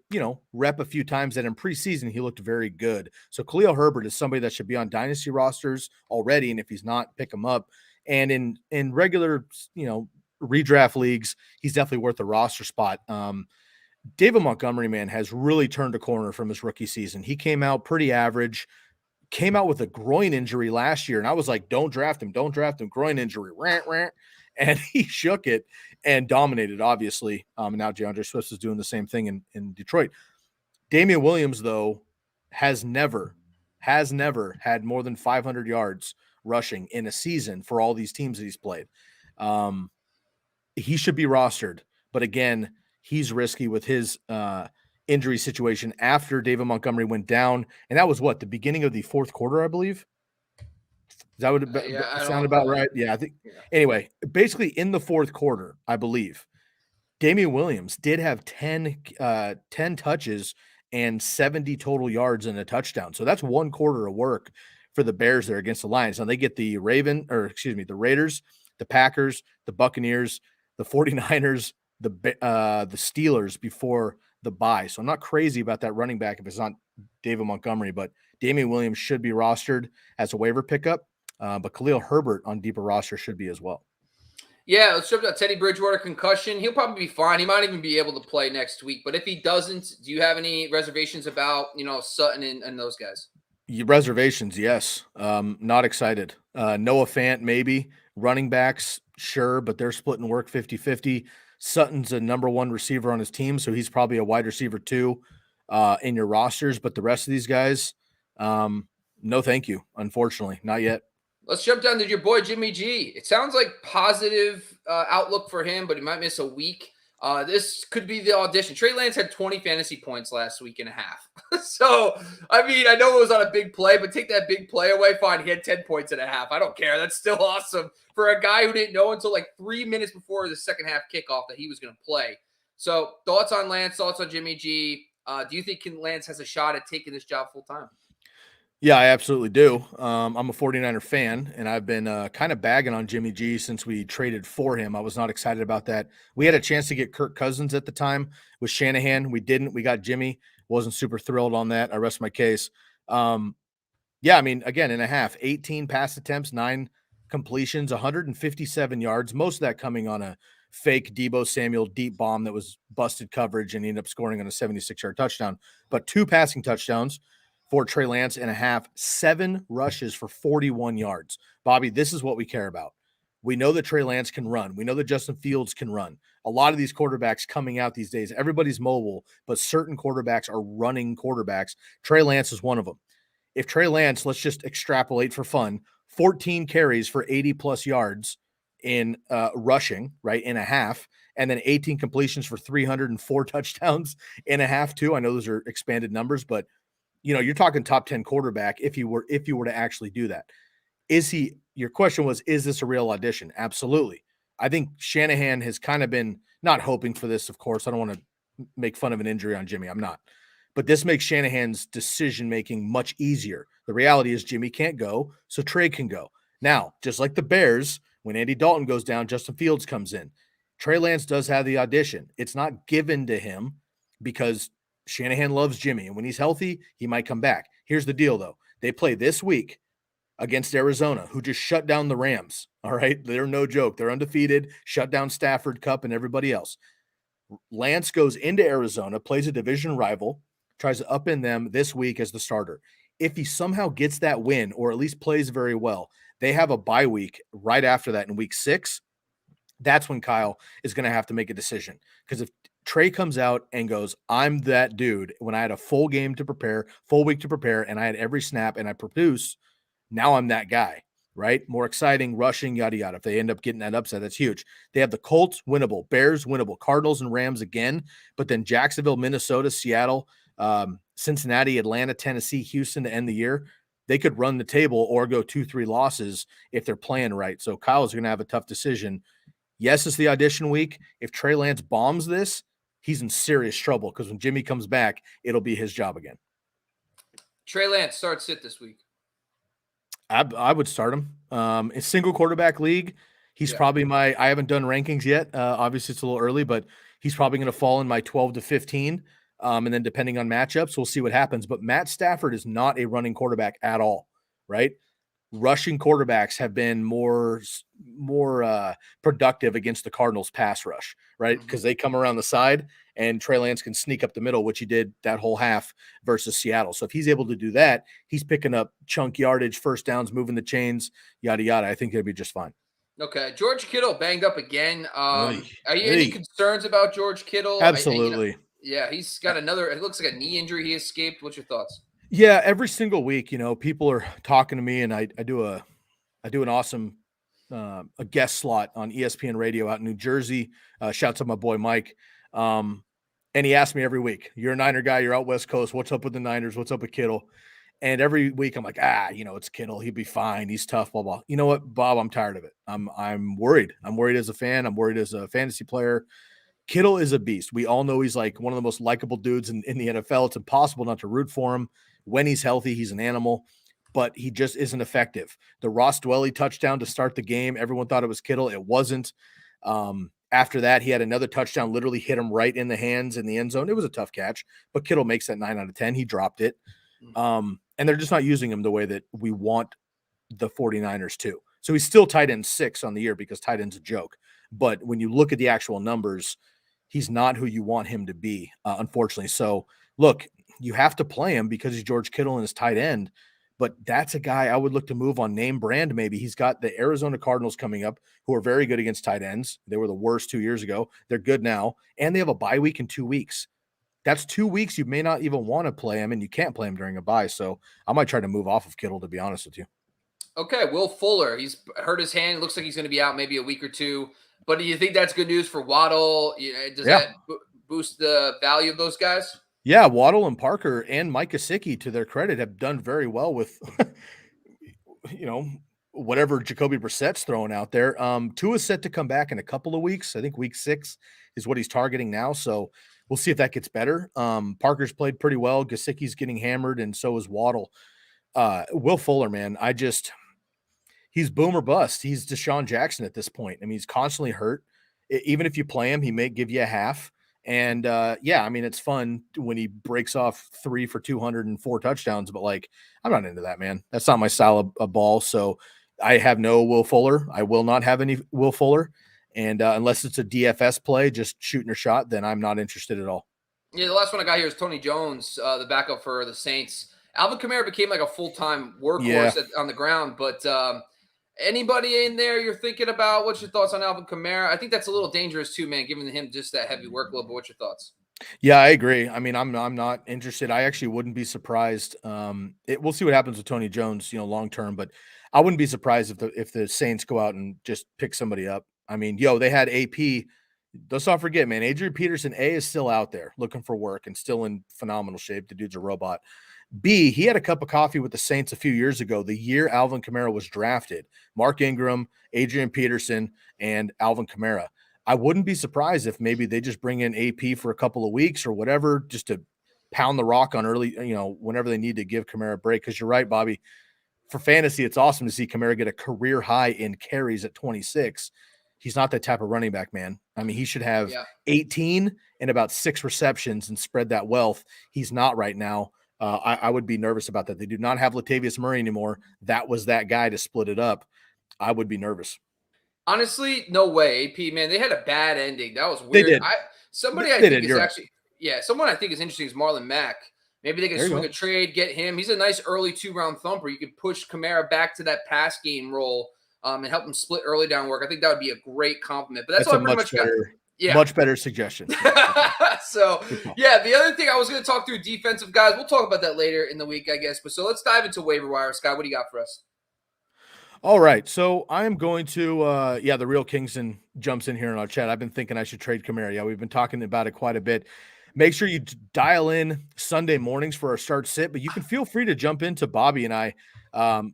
S1: rep a few times that in preseason he looked very good. So Khalil Herbert is somebody that should be on dynasty rosters already, and if he's not, pick him up. And in regular, redraft leagues, he's definitely worth a roster spot. David Montgomery, man, has really turned a corner from his rookie season. He came out pretty average. Came out with a groin injury last year, and I was like, don't draft him, groin injury, rant. And he shook it and dominated, obviously. And now DeAndre Swift is doing the same thing in Detroit. Damien Williams, though, has never had more than 500 yards rushing in a season for all these teams that he's played. He should be rostered, but again, he's risky with his injury situation after David Montgomery went down. And that was the beginning of the fourth quarter, I believe. Is that what it sound about right? Yeah, I think. Yeah. Anyway, basically in the fourth quarter, I believe, Damien Williams did have 10 touches and 70 total yards and a touchdown. So that's one quarter of work for the Bears there against the Lions. Now they get the the Raiders, the Packers, the Buccaneers, the 49ers, the Steelers before the bye. So I'm not crazy about that running back if it's not David Montgomery, but Damien Williams should be rostered as a waiver pickup. But Khalil Herbert on deeper roster should be as well.
S2: Yeah, let's jump to Teddy Bridgewater concussion. He'll probably be fine. He might even be able to play next week. But if he doesn't, do you have any reservations about, Sutton and those guys?
S1: Reservations, yes. Not excited. Noah Fant, maybe. Running backs, sure, but they're splitting work 50-50. Sutton's a number one receiver on his team, so he's probably a wide receiver too in your rosters. But the rest of these guys, no thank you, unfortunately. Not yet.
S2: Let's jump down to your boy, Jimmy G. It sounds like positive outlook for him, but he might miss a week. This could be the audition. Trey Lance had 20 fantasy points last week and a half. So, I mean, I know it was on a big play, but take that big play away. Fine, he had 10 points and a half. I don't care. That's still awesome for a guy who didn't know until like 3 minutes before the second half kickoff that he was going to play. So, thoughts on Lance, thoughts on Jimmy G. Do you think Lance has a shot at taking this job full time?
S1: Yeah, I absolutely do. I'm a 49er fan, and I've been kind of bagging on Jimmy G since we traded for him. I was not excited about that. We had a chance to get Kirk Cousins at the time with Shanahan. We didn't. We got Jimmy. Wasn't super thrilled on that. I rest my case. Yeah, I mean, again, in a half, 18 pass attempts, 9 completions, 157 yards, most of that coming on a fake Deebo Samuel deep bomb that was busted coverage, and he ended up scoring on a 76-yard touchdown. But 2 passing touchdowns for Trey Lance and a half, 7 rushes for 41 yards. Bobby, this is what we care about. We know that Trey Lance can run. We know that Justin Fields can run. A lot of these quarterbacks coming out these days, everybody's mobile, but certain quarterbacks are running quarterbacks. Trey Lance is one of them. If Trey Lance, let's just extrapolate for fun, 14 carries for 80-plus yards in rushing, right, in a half, and then 18 completions for 304 touchdowns in a half too. I know those are expanded numbers, but you're talking top 10 quarterback if you were to actually do that. Your question was, is this a real audition? Absolutely. I think Shanahan has kind of been not hoping for this, of course. I don't want to make fun of an injury on Jimmy. I'm not. But this makes Shanahan's decision-making much easier. The reality is Jimmy can't go, so Trey can go. Now, just like the Bears, when Andy Dalton goes down, Justin Fields comes in. Trey Lance does have the audition. It's not given to him because Shanahan loves Jimmy, and when he's healthy, he might come back. Here's the deal, though. They play this week against Arizona, who just shut down the Rams, all right? They're no joke. They're undefeated, shut down Stafford, Kupp, and everybody else. Lance goes into Arizona, plays a division rival, tries to upend them this week as the starter. If he somehow gets that win or at least plays very well, they have a bye week right after that in week 6. That's when Kyle is going to have to make a decision. Because if Trey comes out and goes, I'm that dude, when I had a full week to prepare, and I had every snap and I produce, now I'm that guy, right? More exciting, rushing, yada, yada. If they end up getting that upset, that's huge. They have the Colts, winnable, Bears, winnable, Cardinals and Rams again, but then Jacksonville, Minnesota, Seattle, Cincinnati, Atlanta, Tennessee, Houston to end the year. They could run the table or go 2-3 losses if they're playing right. So Kyle's going to have a tough decision. Yes, it's the audition week. If Trey Lance bombs this, he's in serious trouble because when Jimmy comes back, it'll be his job again.
S2: Trey Lance start sit this week.
S1: I would start him. A single quarterback league. He's probably I haven't done rankings yet. Obviously it's a little early, but he's probably going to fall in my 12 to 15. And then depending on matchups, we'll see what happens. But Matt Stafford is not a running quarterback at all, right? Rushing quarterbacks have been more productive against the Cardinals pass rush, right? Because they come around the side and Trey Lance can sneak up the middle, which he did that whole half versus Seattle. So if he's able to do that, he's picking up chunk yardage, first downs, moving the chains, yada, yada. I think he'll be just fine.
S2: Okay. George Kittle banged up again. Are you any concerns about George Kittle?
S1: Absolutely.
S2: He's got it looks like a knee injury he escaped. What's your thoughts?
S1: Yeah, every single week, people are talking to me, and I do an awesome a guest slot on ESPN Radio out in New Jersey. Shouts out my boy Mike, and he asks me every week, "You're a Niner guy. You're out West Coast. What's up with the Niners? What's up with Kittle?" And every week I'm like, it's Kittle. He'll be fine. He's tough. Blah blah. You know what, Bob? I'm tired of it. I'm worried. I'm worried as a fan. I'm worried as a fantasy player. Kittle is a beast. We all know he's like one of the most likable dudes in the NFL. It's impossible not to root for him. When he's healthy, he's an animal, but he just isn't effective. The Ross Dwelly touchdown to start the game, everyone thought it was Kittle. It wasn't. After that, he had another touchdown, literally hit him right in the hands in the end zone. It was a tough catch, but Kittle makes that 9 out of 10. He dropped it. And they're just not using him the way that we want the 49ers to. So he's still tight end 6 on the year because tight end's a joke. But when you look at the actual numbers, he's not who you want him to be, unfortunately. So, look, you have to play him because he's George Kittle and his tight end. But that's a guy I would look to move on name brand maybe. He's got the Arizona Cardinals coming up, who are very good against tight ends. They were the worst 2 years ago. They're good now. And they have a bye week in 2 weeks. That's 2 weeks you may not even want to play him, and you can't play him during a bye. So I might try to move off of Kittle, to be honest with you.
S2: Okay, Will Fuller. He's hurt his hand. Looks like he's going to be out maybe a week or two. But do you think that's good news for Waddle? Does that boost the value of those guys? Yeah,
S1: Waddle and Parker and Mike Gesicki, to their credit, have done very well with, whatever Jacoby Brissett's throwing out there. Tua's set to come back in a couple of weeks. I think week 6 is what he's targeting now. So we'll see if that gets better. Parker's played pretty well. Gesicki's getting hammered, and so is Waddle. Will Fuller, man, he's boom or bust. He's Deshaun Jackson at this point. I mean, he's constantly hurt. Even if you play him, he may give you a half. And it's fun when he breaks off 3 for 204 touchdowns, but I'm not into that, man. That's not my style of ball. So I have no Will Fuller. I will not have any Will Fuller. And unless it's a DFS play, just shooting your shot, then I'm not interested at all.
S2: Yeah, the last one I got here is Tony Jones, the backup for the Saints. Alvin Kamara became like a full-time workhorse on the ground, but anybody in there you're thinking about? What's your thoughts on Alvin Kamara? I think that's a little dangerous too, man, giving him just that heavy workload, but what's your thoughts?
S1: Yeah, I agree. I mean, I'm not interested. I actually wouldn't be surprised. We'll see what happens with Tony Jones, long term, but I wouldn't be surprised if the Saints go out and just pick somebody up. I mean, they had AP. Let's not forget, man, Adrian Peterson, A, is still out there looking for work and still in phenomenal shape. The dude's a robot. B, he had a cup of coffee with the Saints a few years ago, the year Alvin Kamara was drafted. Mark Ingram, Adrian Peterson, and Alvin Kamara. I wouldn't be surprised if maybe they just bring in AP for a couple of weeks or whatever, just to pound the rock on early, whenever they need to give Kamara a break. Because you're right, Bobby. For fantasy, it's awesome to see Kamara get a career high in carries at 26. He's not that type of running back, man. I mean, he should have 18 and about 6 receptions and spread that wealth. He's not right now. I would be nervous about that. They do not have Latavius Murray anymore. That was that guy to split it up. I would be nervous.
S2: Honestly, no way. AP, man, they had a bad ending. That was weird.
S1: They did.
S2: Someone I think is interesting is Marlon Mack. Maybe they can swing a trade, get him. He's a nice early 2-round thumper. You could push Kamara back to that pass game role and help him split early down work. I think that would be a great compliment. But that's all I pretty much got.
S1: Yeah. Much better suggestion.
S2: So, the other thing I was going to talk through defensive guys. We'll talk about that later in the week, I guess. But so let's dive into waiver wire. Scott, what do you got for us?
S1: All right. So I am going to, the real Kingston jumps in here in our chat. I've been thinking I should trade Kamara. Yeah, we've been talking about it quite a bit. Make sure you dial in Sunday mornings for our start sit, but you can feel free to jump into Bobby and I,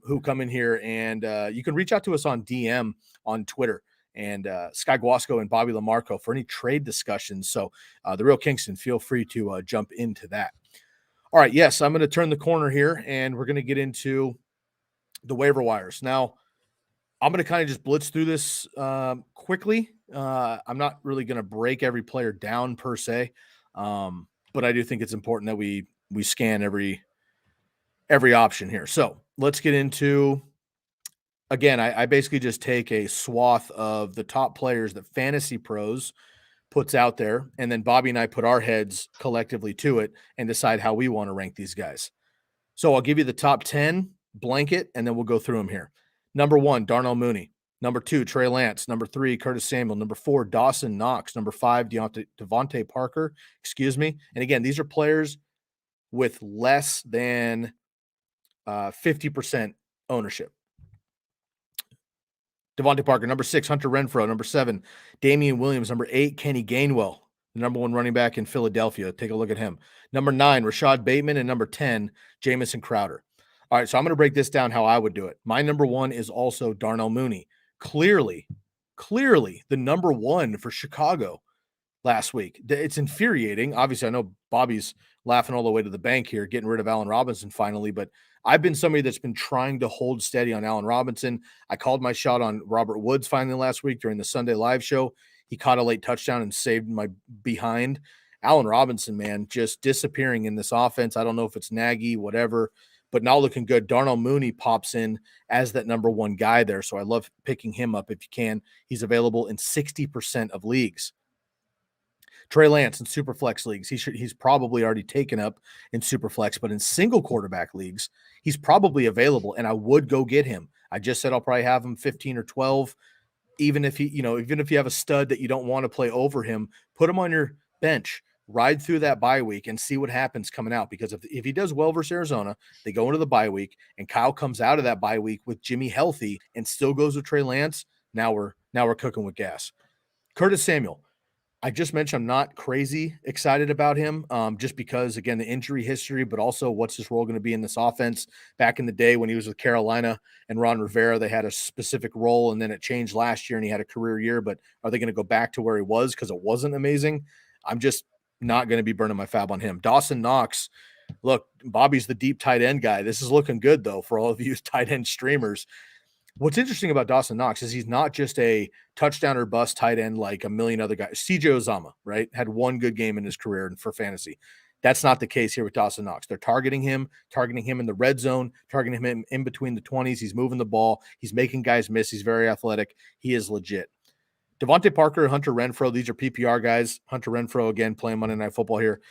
S1: who come in here, and you can reach out to us on DM on Twitter. And Sky Guasco and Bobby Lamarco for any trade discussions. So the real Kingston, feel free to jump into that. All right, yes, I'm going to turn the corner here, and we're going to get into the waiver wires. Now, I'm going to kind of just blitz through this quickly. I'm not really going to break every player down per se, but I do think it's important that we scan every option here. So let's get into, again, I basically just take a swath of the top players that Fantasy Pros puts out there, and then Bobby and I put our heads collectively to it and decide how we want to rank these guys. So I'll give you the top 10 blanket, and then we'll go through them here. Number 1, Darnell Mooney. Number 2, Trey Lance. Number 3, Curtis Samuel. Number 4, Dawson Knox. Number 5, Devontae Parker. And again, these are players with less than 50% ownership. Devontae Parker. Number 6, Hunter Renfrow. Number 7, Damien Williams. Number 8, Kenny Gainwell, the number 1 running back in Philadelphia. Take a look at him. Number 9, Rashad Bateman. And number 10, Jamison Crowder. All right, so I'm going to break this down how I would do it. My number 1 is also Darnell Mooney. Clearly the number 1 for Chicago last week. It's infuriating. Obviously, I know Bobby's laughing all the way to the bank here, getting rid of Allen Robinson finally, but I've been somebody that's been trying to hold steady on Allen Robinson. I called my shot on Robert Woods finally last week during the Sunday live show. He caught a late touchdown and saved my behind. Allen Robinson, man, just disappearing in this offense. I don't know if it's Nagy, whatever, but not looking good. Darnell Mooney pops in as that number 1 guy there, so I love picking him up if you can. He's available in 60% of leagues. Trey Lance in Superflex leagues, he's probably already taken up in Superflex, but in single quarterback leagues, he's probably available, and I would go get him. I just said I'll probably have him 15 or 12. Even if even if you have a stud that you don't want to play over him, put him on your bench, ride through that bye week and see what happens coming out. Because if he does well versus Arizona, they go into the bye week and Kyle comes out of that bye week with Jimmy healthy and still goes with Trey Lance. Now we're cooking with gas. Curtis Samuel. I just mentioned I'm not crazy excited about him just because, again, the injury history, but also what's his role going to be in this offense. Back in the day when he was with Carolina and Ron Rivera, they had a specific role, and then it changed last year and he had a career year. But are they going to go back to where he was because it wasn't amazing? I'm just not going to be burning my fab on him. Dawson Knox, look, Bobby's the deep tight end guy. This is looking good, though, for all of you tight end streamers. What's interesting about Dawson Knox is he's not just a touchdown or bust tight end like a million other guys. CJ Uzomah, right, had one good game in his career for fantasy. That's not the case here with Dawson Knox. They're targeting him in the red zone, targeting him in between the 20s. He's moving the ball. He's making guys miss. He's very athletic. He is legit. Devontae Parker, Hunter Renfrow, these are PPR guys. Hunter Renfrow, again, playing Monday Night Football here.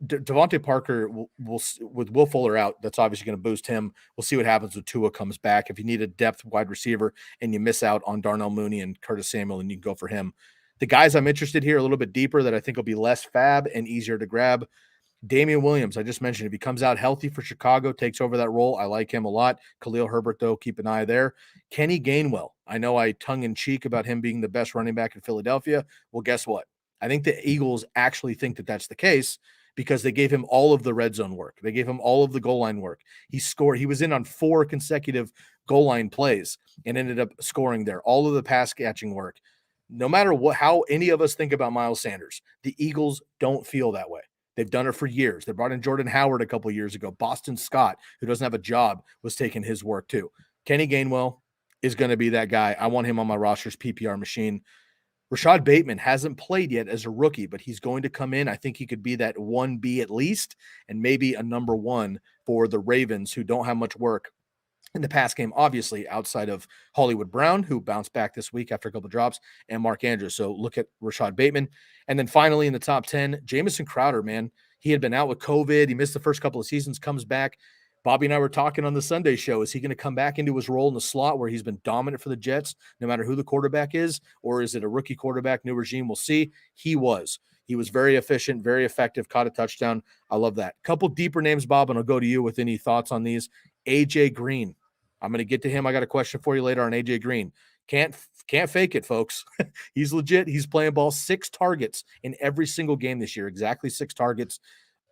S1: Devontae Parker will with Will Fuller out, that's obviously going to boost him. We'll see what happens when Tua comes back. If you need a depth wide receiver and you miss out on Darnell Mooney and Curtis Samuel, then you can go for him. The guys I'm interested here a little bit deeper that I think will be less fab and easier to grab. Damien Williams, I just mentioned, if he comes out healthy for Chicago, takes over that role, I like him a lot. Khalil Herbert, though, keep an eye there. Kenny Gainwell, I know I tongue-in-cheek about him being the best running back in Philadelphia. Well, guess what? I think the Eagles actually think that that's the case, because they gave him all of the red zone work. They gave him all of the goal line work. He scored. He was in on 4 consecutive goal line plays and ended up scoring there. All of the pass catching work. No matter how any of us think about Miles Sanders, the Eagles don't feel that way. They've done it for years. They brought in Jordan Howard a couple years ago. Boston Scott, who doesn't have a job, was taking his work too. Kenny Gainwell is going to be that guy. I want him on my roster's PPR machine. Rashad Bateman hasn't played yet as a rookie, but he's going to come in. I think he could be that 1B at least, and maybe a number 1 for the Ravens, who don't have much work in the pass game, obviously, outside of Hollywood Brown, who bounced back this week after a couple of drops, and Mark Andrews. So look at Rashad Bateman. And then finally in the top 10, Jamison Crowder, man. He had been out with COVID. He missed the first couple of seasons, comes back. Bobby and I were talking on the Sunday show. Is he going to come back into his role in the slot where he's been dominant for the Jets, no matter who the quarterback is? Or is it a rookie quarterback, new regime? We'll see. He was very efficient, very effective, caught a touchdown. I love that. Couple deeper names, Bob, and I'll go to you with any thoughts on these. AJ Green. I'm going to get to him. I got a question for you later on AJ Green. Can't fake it, folks. He's legit. He's playing ball. 6 targets in every single game this year. Exactly 6 targets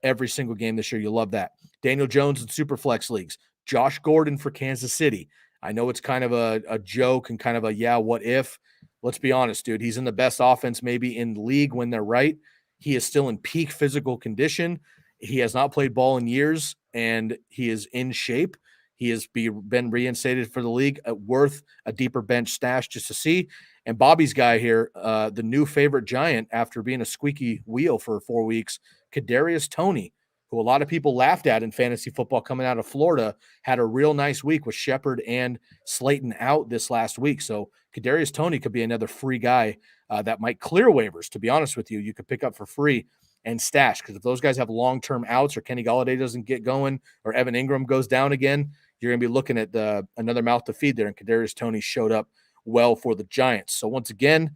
S1: every single game this year. You love that. Daniel Jones in Superflex leagues. Josh Gordon for Kansas City. I know it's kind of a joke and kind of a what if. Let's be honest, dude. He's in the best offense maybe in the league when they're right. He is still in peak physical condition. He has not played ball in years, and he is in shape. He has been reinstated for the league, worth a deeper bench stash just to see. And Bobby's guy here, the new favorite Giant after being a squeaky wheel for 4 weeks, Kadarius Toney, who a lot of people laughed at in fantasy football coming out of Florida, had a real nice week with Shepard and Slayton out this last week. So Kadarius Toney could be another free guy that might clear waivers, to be honest with you. You could pick up for free and stash, because if those guys have long-term outs or Kenny Golladay doesn't get going or Evan Ingram goes down again, you're going to be looking at another mouth to feed there, and Kadarius Toney showed up well for the Giants. So once again,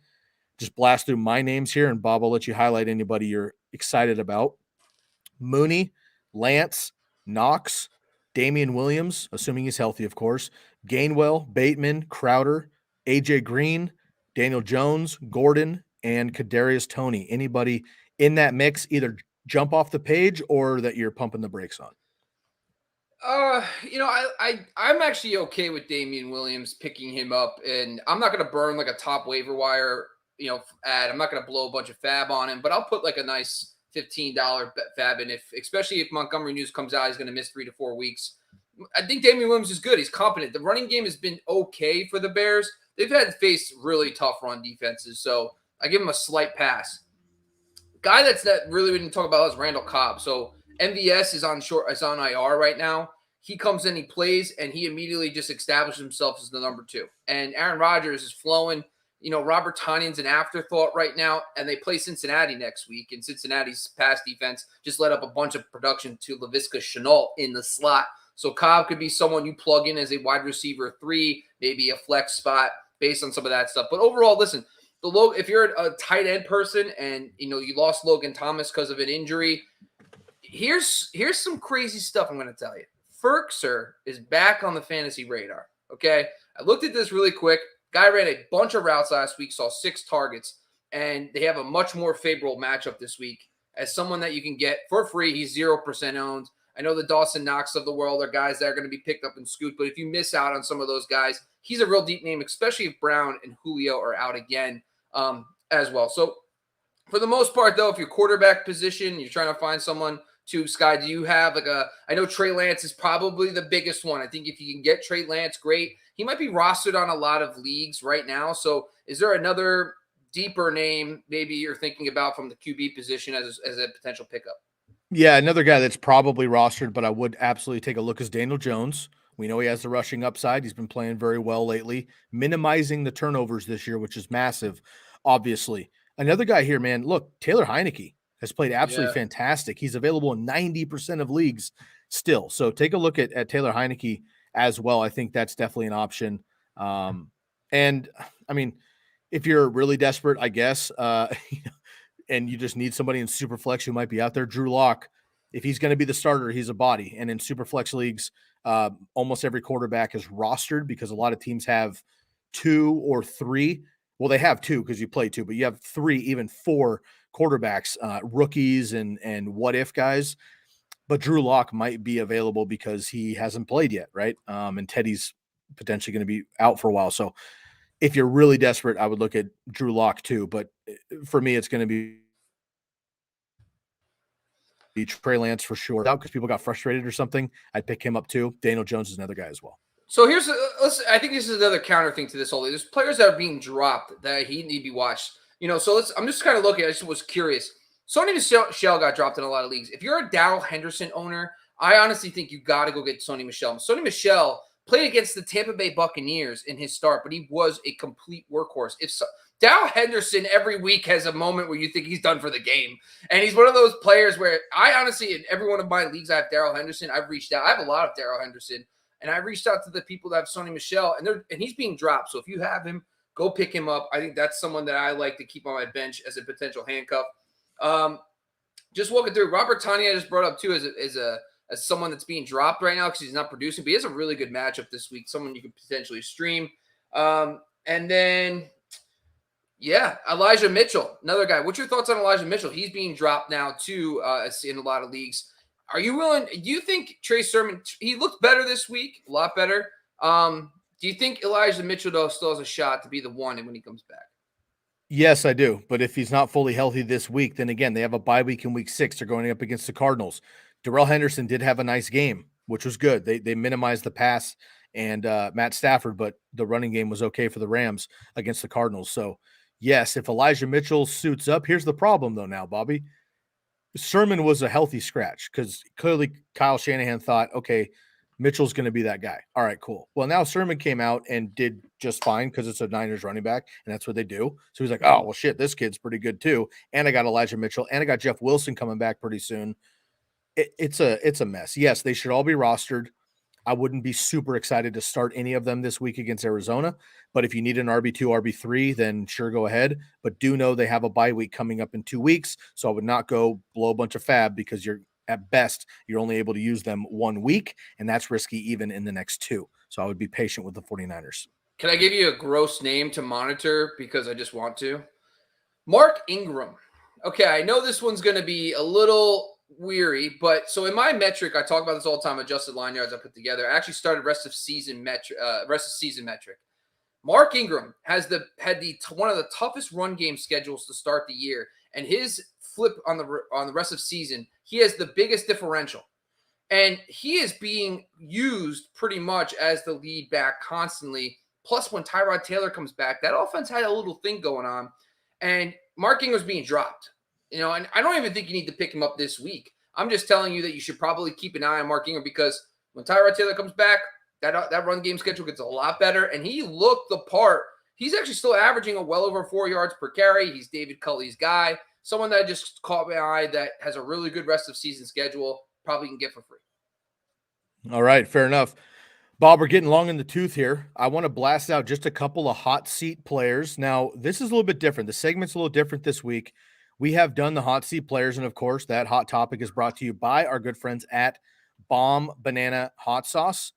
S1: just blast through my names here, and Bob, I'll let you highlight anybody you're excited about. Mooney, Lance, Knox, Damien Williams, assuming he's healthy, of course, Gainwell, Bateman, Crowder, AJ Green, Daniel Jones, Gordon, and Kadarius Toney. Anybody in that mix either jump off the page or that you're pumping the brakes on?
S2: I'm actually okay with Damien Williams, picking him up, and I'm not going to burn like a top waiver wire, ad. I'm not going to blow a bunch of fab on him, but I'll put like a nice $15 fab in, especially if Montgomery news comes out, he's going to miss 3 to 4 weeks. I think Damien Williams is good. He's competent. The running game has been okay for the Bears. They've had to face really tough run defenses, so I give him a slight pass. Guy that really we didn't talk about is Randall Cobb. So MVS is on IR right now. He comes in, he plays, and he immediately just establishes himself as the number 2. And Aaron Rodgers is flowing. Robert Tonyan's an afterthought right now, and they play Cincinnati next week. And Cincinnati's pass defense just let up a bunch of production to Laviska Shenault in the slot. So Cobb could be someone you plug in as a wide receiver 3, maybe a flex spot based on some of that stuff. But overall, listen, if you're a tight end person and you lost Logan Thomas because of an injury, here's some crazy stuff I'm going to tell you. Ferkser is back on the fantasy radar. Okay, I looked at this really quick. Guy ran a bunch of routes last week, saw 6 targets, and they have a much more favorable matchup this week. As someone that you can get for free, he's 0% owned. I know the Dawson Knox of the world are guys that are going to be picked up and scooped, but if you miss out on some of those guys, he's a real deep name, especially if Brown and Julio are out again as well. So for the most part, though, if you're quarterback position, you're trying to find someone to Sky, do you have I know Trey Lance is probably the biggest one. I think if you can get Trey Lance, great. He might be rostered on a lot of leagues right now. So is there another deeper name maybe you're thinking about from the QB position as a potential pickup?
S1: Yeah, another guy that's probably rostered, but I would absolutely take a look is Daniel Jones. We know he has the rushing upside. He's been playing very well lately, minimizing the turnovers this year, which is massive, obviously. Another guy here, man, look, Taylor Heineke has played absolutely fantastic. He's available in 90% of leagues still. So take a look at Taylor Heineke as well. I think that's definitely an option. And I mean, if you're really desperate, I guess, and you just need somebody in Superflex who might be out there, Drew Lock, if he's going to be the starter, he's a body. And in Superflex leagues, almost every quarterback is rostered because a lot of teams have 2 or 3. Well, they have 2 because you play 2, but you have 3, even 4 quarterbacks, rookies and what if guys. But Drew Lock might be available because he hasn't played yet, right? And Teddy's potentially going to be out for a while. So if you're really desperate, I would look at Drew Lock too. But for me, it's going to be Trey Lance for sure. Because people got frustrated or something, I'd pick him up too. Daniel Jones is another guy as well.
S2: So I think this is another counter thing to this whole thing. There's players that are being dropped that he need to be watched. I'm just kind of looking. I just was curious. Sony Michel got dropped in a lot of leagues. If you're a Darrell Henderson owner, I honestly think you got to go get Sony Michel. Sony Michel played against the Tampa Bay Buccaneers in his start, but he was a complete workhorse. Darrell Henderson every week has a moment where you think he's done for the game. And he's one of those players where I honestly, in every one of my leagues, I have Darrell Henderson. I've reached out. I have a lot of Darrell Henderson. And I reached out to the people that have Sony Michel, and he's being dropped. So if you have him, go pick him up. I think that's someone that I like to keep on my bench as a potential handcuff. Just walking through, Robert Tonyan I just brought up too as someone that's being dropped right now because he's not producing, but he has a really good matchup this week, someone you could potentially stream. And then, Elijah Mitchell, another guy. What's your thoughts on Elijah Mitchell? He's being dropped now too in a lot of leagues. Are you willing? Do you think Trey Sermon, he looked better this week, a lot better. Do you think Elijah Mitchell, though, still has a shot to be the one when he comes back?
S1: Yes, I do. But if he's not fully healthy this week, then again, they have a bye week in week 6. They're going up against the Cardinals. Darrell Henderson did have a nice game, which was good. They minimized the pass and Matt Stafford, but the running game was okay for the Rams against the Cardinals. So, yes, if Elijah Mitchell suits up, here's the problem, though, now, Bobby. Sermon was a healthy scratch because clearly Kyle Shanahan thought, okay, Mitchell's going to be that guy. All right, cool. Well, now Sermon came out and did just fine because it's a Niners running back, and that's what they do. So he's like, oh, well, shit, this kid's pretty good too. And I got Elijah Mitchell, and I got Jeff Wilson coming back pretty soon. It's a mess. Yes, they should all be rostered. I wouldn't be super excited to start any of them this week against Arizona. But if you need an RB2, RB3, then sure, go ahead. But do know they have a bye week coming up in 2 weeks. So I would not go blow a bunch of fab because at best, you're only able to use them 1 week. And that's risky even in the next 2. So I would be patient with the 49ers.
S2: Can I give you a gross name to monitor because I just want to? Mark Ingram. Okay, I know this one's going to be a little weary, but so in my metric, I talk about this all the time, adjusted line yards I put together. I actually started rest of season metric. Mark Ingram had one of the toughest run game schedules to start the year, and his flip on the rest of season, he has the biggest differential, and he is being used pretty much as the lead back constantly. Plus, when Tyrod Taylor comes back, that offense had a little thing going on, and Mark Ingram's being dropped. And I don't even think you need to pick him up this week. I'm just telling you that you should probably keep an eye on Mark Ingram because when Tyrod Taylor comes back, that run game schedule gets a lot better. And he looked the part. He's actually still averaging a well over 4 yards per carry. He's David Culley's guy. Someone that just caught my eye that has a really good rest of season schedule, probably can get for free.
S1: All right, fair enough. Bob, we're getting long in the tooth here. I want to blast out just a couple of hot seat players. Now, this is a little bit different. The segment's a little different this week. We have done the hot seat players, and of course, that hot topic is brought to you by our good friends at Bomb Banana Hot Sauce.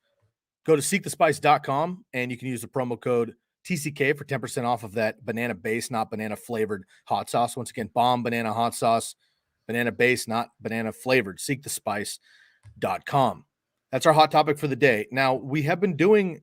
S1: Go to seekthespice.com, and you can use the promo code TCK for 10% off of that banana-based, not banana-flavored hot sauce. Once again, Bomb Banana Hot Sauce, banana-based, not banana-flavored, seekthespice.com. That's our hot topic for the day. Now, we have been doing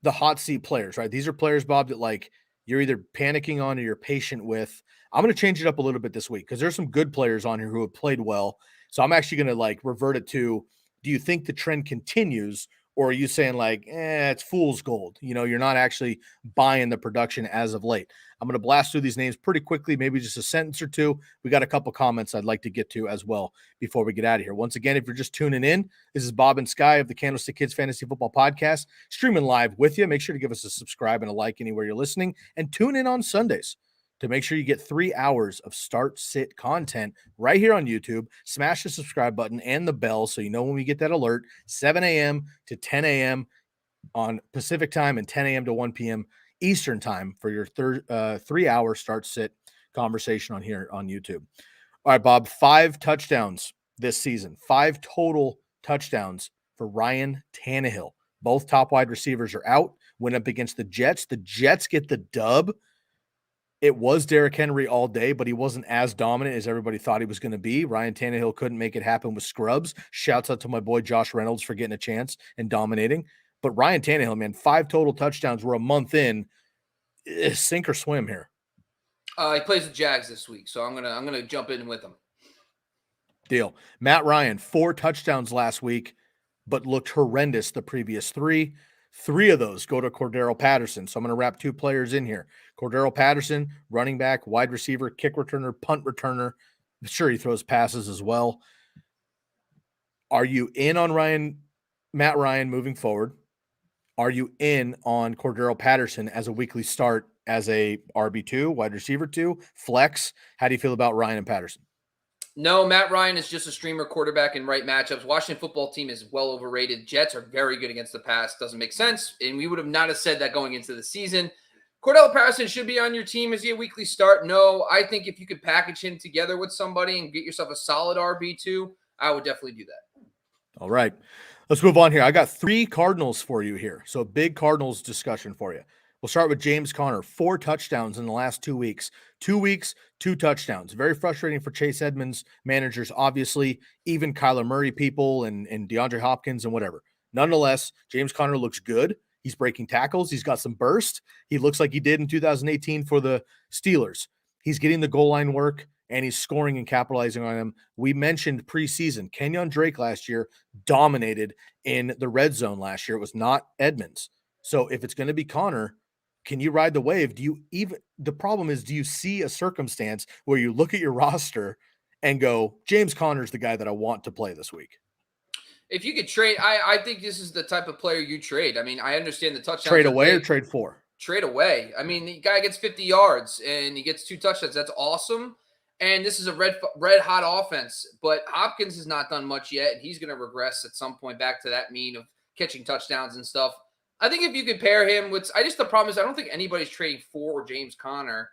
S1: the hot seat players, right? These are players, Bob, that like you're either panicking on or you're patient with. I'm going to change it up a little bit this week because there's some good players on here who have played well. So I'm actually going to like revert it to, do you think the trend continues, or are you saying like, it's fool's gold? You're not actually buying the production as of late. I'm going to blast through these names pretty quickly, maybe just a sentence or two. We got a couple comments I'd like to get to as well before we get out of here. Once again, if you're just tuning in, this is Bob and Sky of the Candlestick Kids Fantasy Football Podcast, streaming live with you. Make sure to give us a subscribe and a like anywhere you're listening, and tune in on Sundays to make sure you get 3 hours of start-sit content right here on YouTube. Smash the subscribe button and the bell so you know when we get that alert, 7 a.m. to 10 a.m. on Pacific time and 10 a.m. to 1 p.m. Eastern time for your 3-hour start-sit conversation on here on YouTube. All right, Bob, 5 touchdowns this season, 5 total touchdowns for Ryan Tannehill. Both top wide receivers are out, went up against the Jets. The Jets get the dub. It was Derrick Henry all day, but he wasn't as dominant as everybody thought he was going to be. Ryan Tannehill couldn't make it happen with scrubs. Shouts out to my boy Josh Reynolds for getting a chance and dominating. But Ryan Tannehill, man, 5 total touchdowns. We're a month in. Sink or swim here.
S2: He plays the Jags this week, so I'm gonna jump in with him.
S1: Deal. Matt Ryan, 4 touchdowns last week, but looked horrendous the previous 3. 3 of those go to Cordaro Patterson. So I'm going to wrap 2 players in here. Cordaro Patterson, running back, wide receiver, kick returner, punt returner. I'm sure he throws passes as well. Are you in on Matt Ryan moving forward? Are you in on Cordaro Patterson as a weekly start as a RB2, wide receiver 2, flex? How do you feel about Ryan and Patterson?
S2: No, Matt Ryan is just a streamer quarterback in right matchups. Washington football team is well overrated. Jets are very good against the pass. Doesn't make sense. And we would have not have said that going into the season. Cordell Parsons should be on your team. Is he a weekly start? No. I think if you could package him together with somebody and get yourself a solid RB2, I would definitely do that.
S1: All right. Let's move on here. I got 3 Cardinals for you here. So big Cardinals discussion for you. We'll start with James Conner. 4 touchdowns in the last 2 weeks. 2 weeks, 2 touchdowns. Very frustrating for Chase Edmonds managers, obviously, even Kyler Murray people and DeAndre Hopkins and whatever. Nonetheless, James Conner looks good. He's breaking tackles. He's got some burst. He looks like he did in 2018 for the Steelers. He's getting the goal line work, and he's scoring and capitalizing on him. We mentioned preseason. Kenyon Drake last year dominated in the red zone last year. It was not Edmonds. So if it's going to be Connor, can you ride the wave? The problem is, do you see a circumstance where you look at your roster and go, James Conner's the guy that I want to play this week?
S2: If you could trade, I think this is the type of player you trade. I mean, I understand the touchdowns.
S1: Trade away or trade for?
S2: Trade away. I mean, the guy gets 50 yards and he gets 2 touchdowns. That's awesome. And this is a red hot offense. But Hopkins has not done much yet, and he's going to regress at some point back to that mean of catching touchdowns and stuff. I think if you could pair him with, the problem is I don't think anybody's trading for James Conner.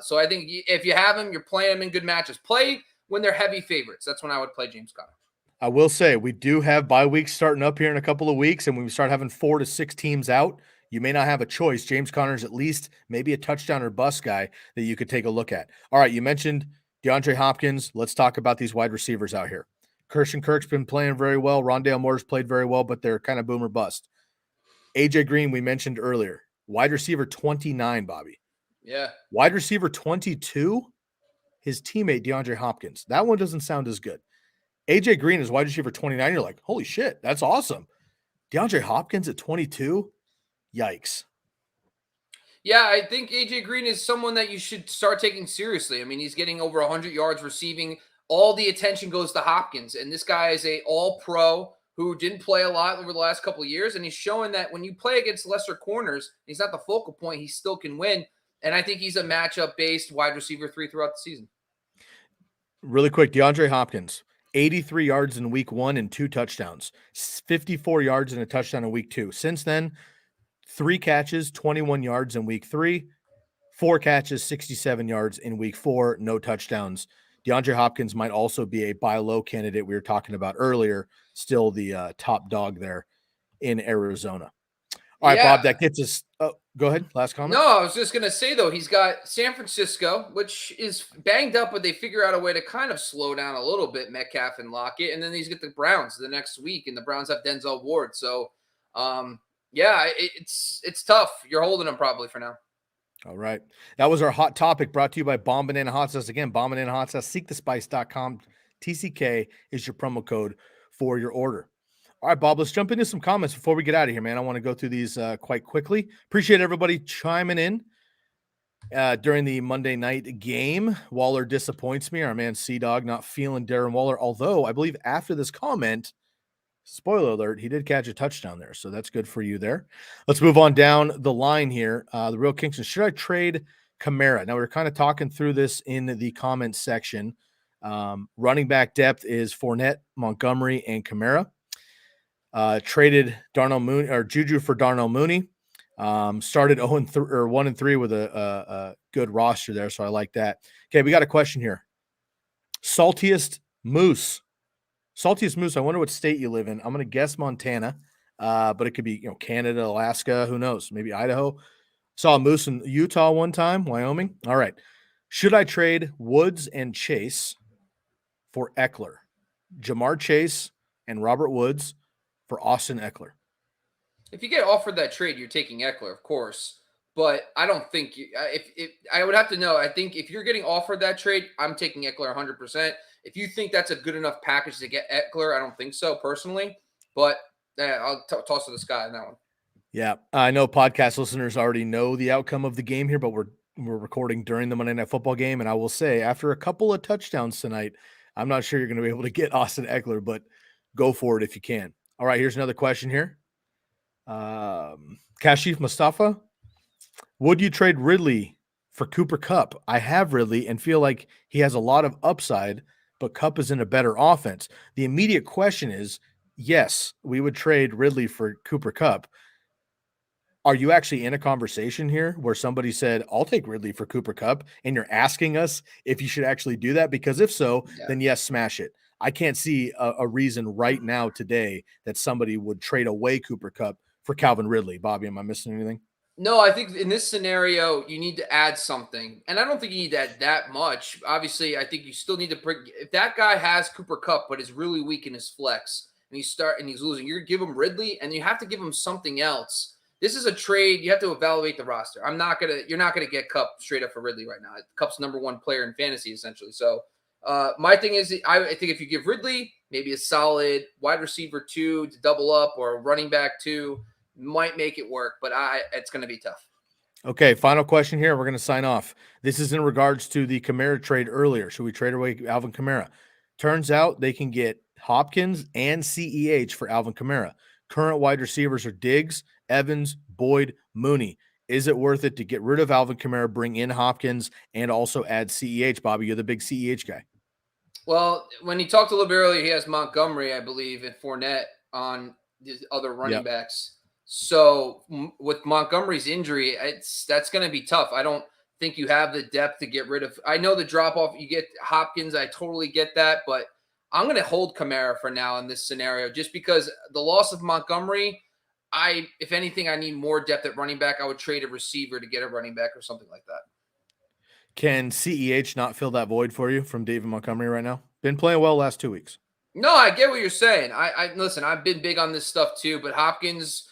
S2: So I think if you have him, you're playing him in good matches. Play when they're heavy favorites. That's when I would play James Conner.
S1: I will say we do have bye weeks starting up here in a couple of weeks, and when we start having 4 to 6 teams out, you may not have a choice. James Conner's at least maybe a touchdown or bust guy that you could take a look at. All right, you mentioned DeAndre Hopkins. Let's talk about these wide receivers out here. Christian Kirk's been playing very well. Rondale Moore's played very well, but they're kind of boom or bust. AJ Green, we mentioned earlier. Wide receiver 29, Bobby.
S2: Yeah.
S1: Wide receiver 22, his teammate DeAndre Hopkins. That one doesn't sound as good. AJ Green is wide receiver 29. You're like, holy shit, that's awesome. DeAndre Hopkins at 22? Yikes.
S2: Yeah, I think AJ Green is someone that you should start taking seriously. I mean, he's getting over 100 yards receiving. All the attention goes to Hopkins, and this guy is a all-pro who didn't play a lot over the last couple of years, and he's showing that when you play against lesser corners, he's not the focal point, he still can win, and I think he's a matchup-based wide receiver 3 throughout the season.
S1: Really quick, DeAndre Hopkins, 83 yards in week 1 and 2 touchdowns, 54 yards and a touchdown in week 2. Since then, 3 catches, 21 yards in week 3, 4 catches, 67 yards in week 4, no touchdowns. DeAndre Hopkins might also be a buy low candidate we were talking about earlier, still the top dog there in Arizona. All right, Bob, that gets us. Oh, go ahead. Last comment.
S2: No, I was just going to say, though, he's got San Francisco, which is banged up, but they figure out a way to kind of slow down a little bit, Metcalf and Lockett. And then he's got the Browns the next week, and the Browns have Denzel Ward. So, it's tough. You're holding him probably for now.
S1: All right. That was our hot topic brought to you by Bomb Banana Hot Sauce. Again, Bomb Banana Hot Sauce, seekthespice.com. TCK is your promo code for your order. All right, Bob, let's jump into some comments before we get out of here, man. I want to go through these quite quickly. Appreciate everybody chiming in during the Monday night game. Waller disappoints me. Our man C-Dog not feeling Darren Waller, although I believe after this comment, spoiler alert, he did catch a touchdown there, so that's good for you there. Let's move on down the line here. The Real Kingston, should I trade Kamara? Now, we were kind of talking through this in the comments section. Running back depth is Fournette, Montgomery, and Kamara. Traded Darnell Mooney or Juju for Darnell Mooney. Started 1-3 with a good roster there, so I like that. Okay, we got a question here. Saltiest Moose. I wonder what state you live in. I'm going to guess Montana, but it could be Canada, Alaska, who knows? Maybe Idaho. Saw a moose in Utah one time, Wyoming. All right. Should I trade Woods and Chase for Eckler? Jamar Chase and Robert Woods for Austin Eckler.
S2: If you get offered that trade, you're taking Eckler, of course. But I don't think if I would have to know. I think if you're getting offered that trade, I'm taking Eckler 100%. If you think that's a good enough package to get Eckler, I don't think so personally. But I'll toss to the sky on that one. Yeah,
S1: I know podcast listeners already know the outcome of the game here, but we're recording during the Monday Night Football game, and I will say after a couple of touchdowns tonight, I'm not sure you're going to be able to get Austin Eckler, but go for it if you can. All right, here's another question here. Kashif Mustafa, would you trade Ridley for Cooper Kupp? I have Ridley and feel like he has a lot of upside, but Kupp is in a better offense. The immediate question is, yes, we would trade Ridley for Cooper Kupp. Are you actually in a conversation here where somebody said, I'll take Ridley for Cooper Kupp, and you're asking us if you should actually do that? Because if so, then yes, smash it. I can't see a reason right now today that somebody would trade away Cooper Kupp for Calvin Ridley. Bobby, am I missing anything?
S2: No, I think in this scenario, you need to add something. And I don't think you need to add that much. Obviously, I think you still need to if that guy has Cooper Kupp, but is really weak in his flex, and he's losing, you're going to give him Ridley, and you have to give him something else this is a trade. You have to evaluate the roster. You're not gonna get Kupp straight up for Ridley right now. Kupp's number one player in fantasy, essentially. So my thing is, I think if you give Ridley maybe a solid wide receiver 2 to double up, or a running back 2, might make it work. But it's gonna be tough.
S1: Okay, final question here. We're going to sign off. This is in regards to the Kamara trade earlier. Should we trade away Alvin Kamara? Turns out they can get Hopkins and CEH for Alvin Kamara. Current wide receivers are Diggs, Evans, Boyd, Mooney. Is it worth it to get rid of Alvin Kamara, bring in Hopkins, and also add CEH? Bobby, you're the big CEH guy.
S2: Well, when he talked a little bit earlier, he has Montgomery, I believe, and Fournette on the other running backs. So with Montgomery's injury, that's going to be tough. I don't think you have the depth to get rid of. I know the drop off, you get Hopkins. I totally get that, but I'm going to hold Kamara for now in this scenario, just because the loss of Montgomery, if anything, I need more depth at running back. I would trade a receiver to get a running back or something like that.
S1: Can CEH not fill that void for you from David Montgomery right now? Been playing well last 2 weeks.
S2: No, I get what you're saying. Listen, I've been big on this stuff too, but Hopkins,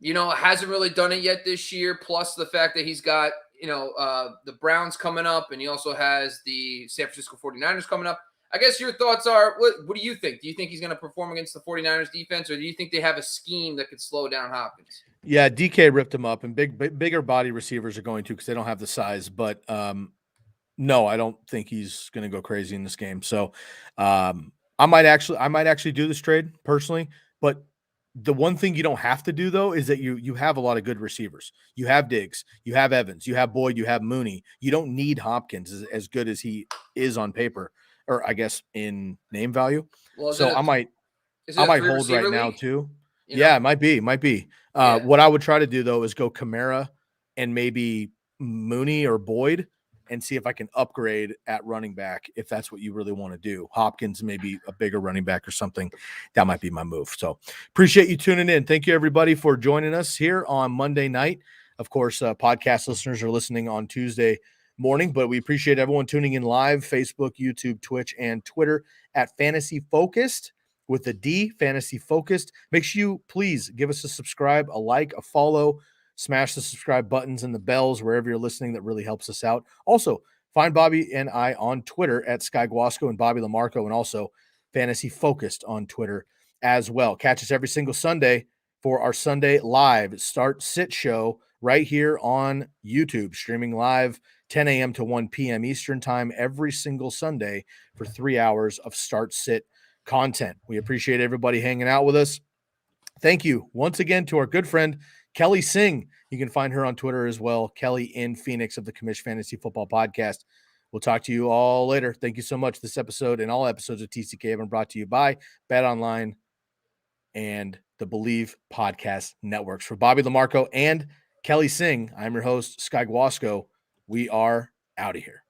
S2: hasn't really done it yet this year. Plus the fact that he's got, the Browns coming up, and he also has the San Francisco 49ers coming up. I guess your thoughts are, what do you think? Do you think he's going to perform against the 49ers defense, or do you think they have a scheme that could slow down Hopkins?
S1: Yeah, DK ripped him up, and bigger body receivers are going to, because they don't have the size. But no, I don't think he's going to go crazy in this game. So I might actually do this trade personally, but the one thing you don't have to do, though, is that you have a lot of good receivers. You have Diggs, you have Evans, you have Boyd, you have Mooney. You don't need Hopkins as good as he is on paper, or I guess in name value.
S2: Well,
S1: so I might hold right now too. Yeah, it might be. What I would try to do, though, is go Kamara and maybe Mooney or Boyd, and see if I can upgrade at running back, if that's what you really want to do. Hopkins, maybe a bigger running back or something. That might be my move. So appreciate you tuning in. Thank you, everybody, for joining us here on Monday night. Of course, podcast listeners are listening on Tuesday morning, but we appreciate everyone tuning in live, Facebook, YouTube, Twitch, and Twitter at Fantasy Focused with the D, Fantasy Focused. Make sure you please give us a subscribe, a like, a follow. Smash the subscribe buttons and the bells wherever you're listening. That really helps us out. Also, find Bobby and I on Twitter at Sky Guasco and Bobby Lamarco, and also Fantasy Focused on Twitter as well. Catch us every single Sunday for our Sunday live Start Sit show right here on YouTube, streaming live 10 a.m. to 1 p.m. Eastern time every single Sunday for 3 hours of Start Sit content. We appreciate everybody hanging out with us. Thank you once again to our good friend Kelly Singh. You can find her on Twitter as well. Kelly in Phoenix of the Commish Fantasy Football Podcast. We'll talk to you all later. Thank you so much. This episode and all episodes of TCK have been brought to you by Bet Online and the Believe Podcast Networks. For Bobby Lamarco and Kelly Singh, I'm your host, Sky Guasco. We are out of here.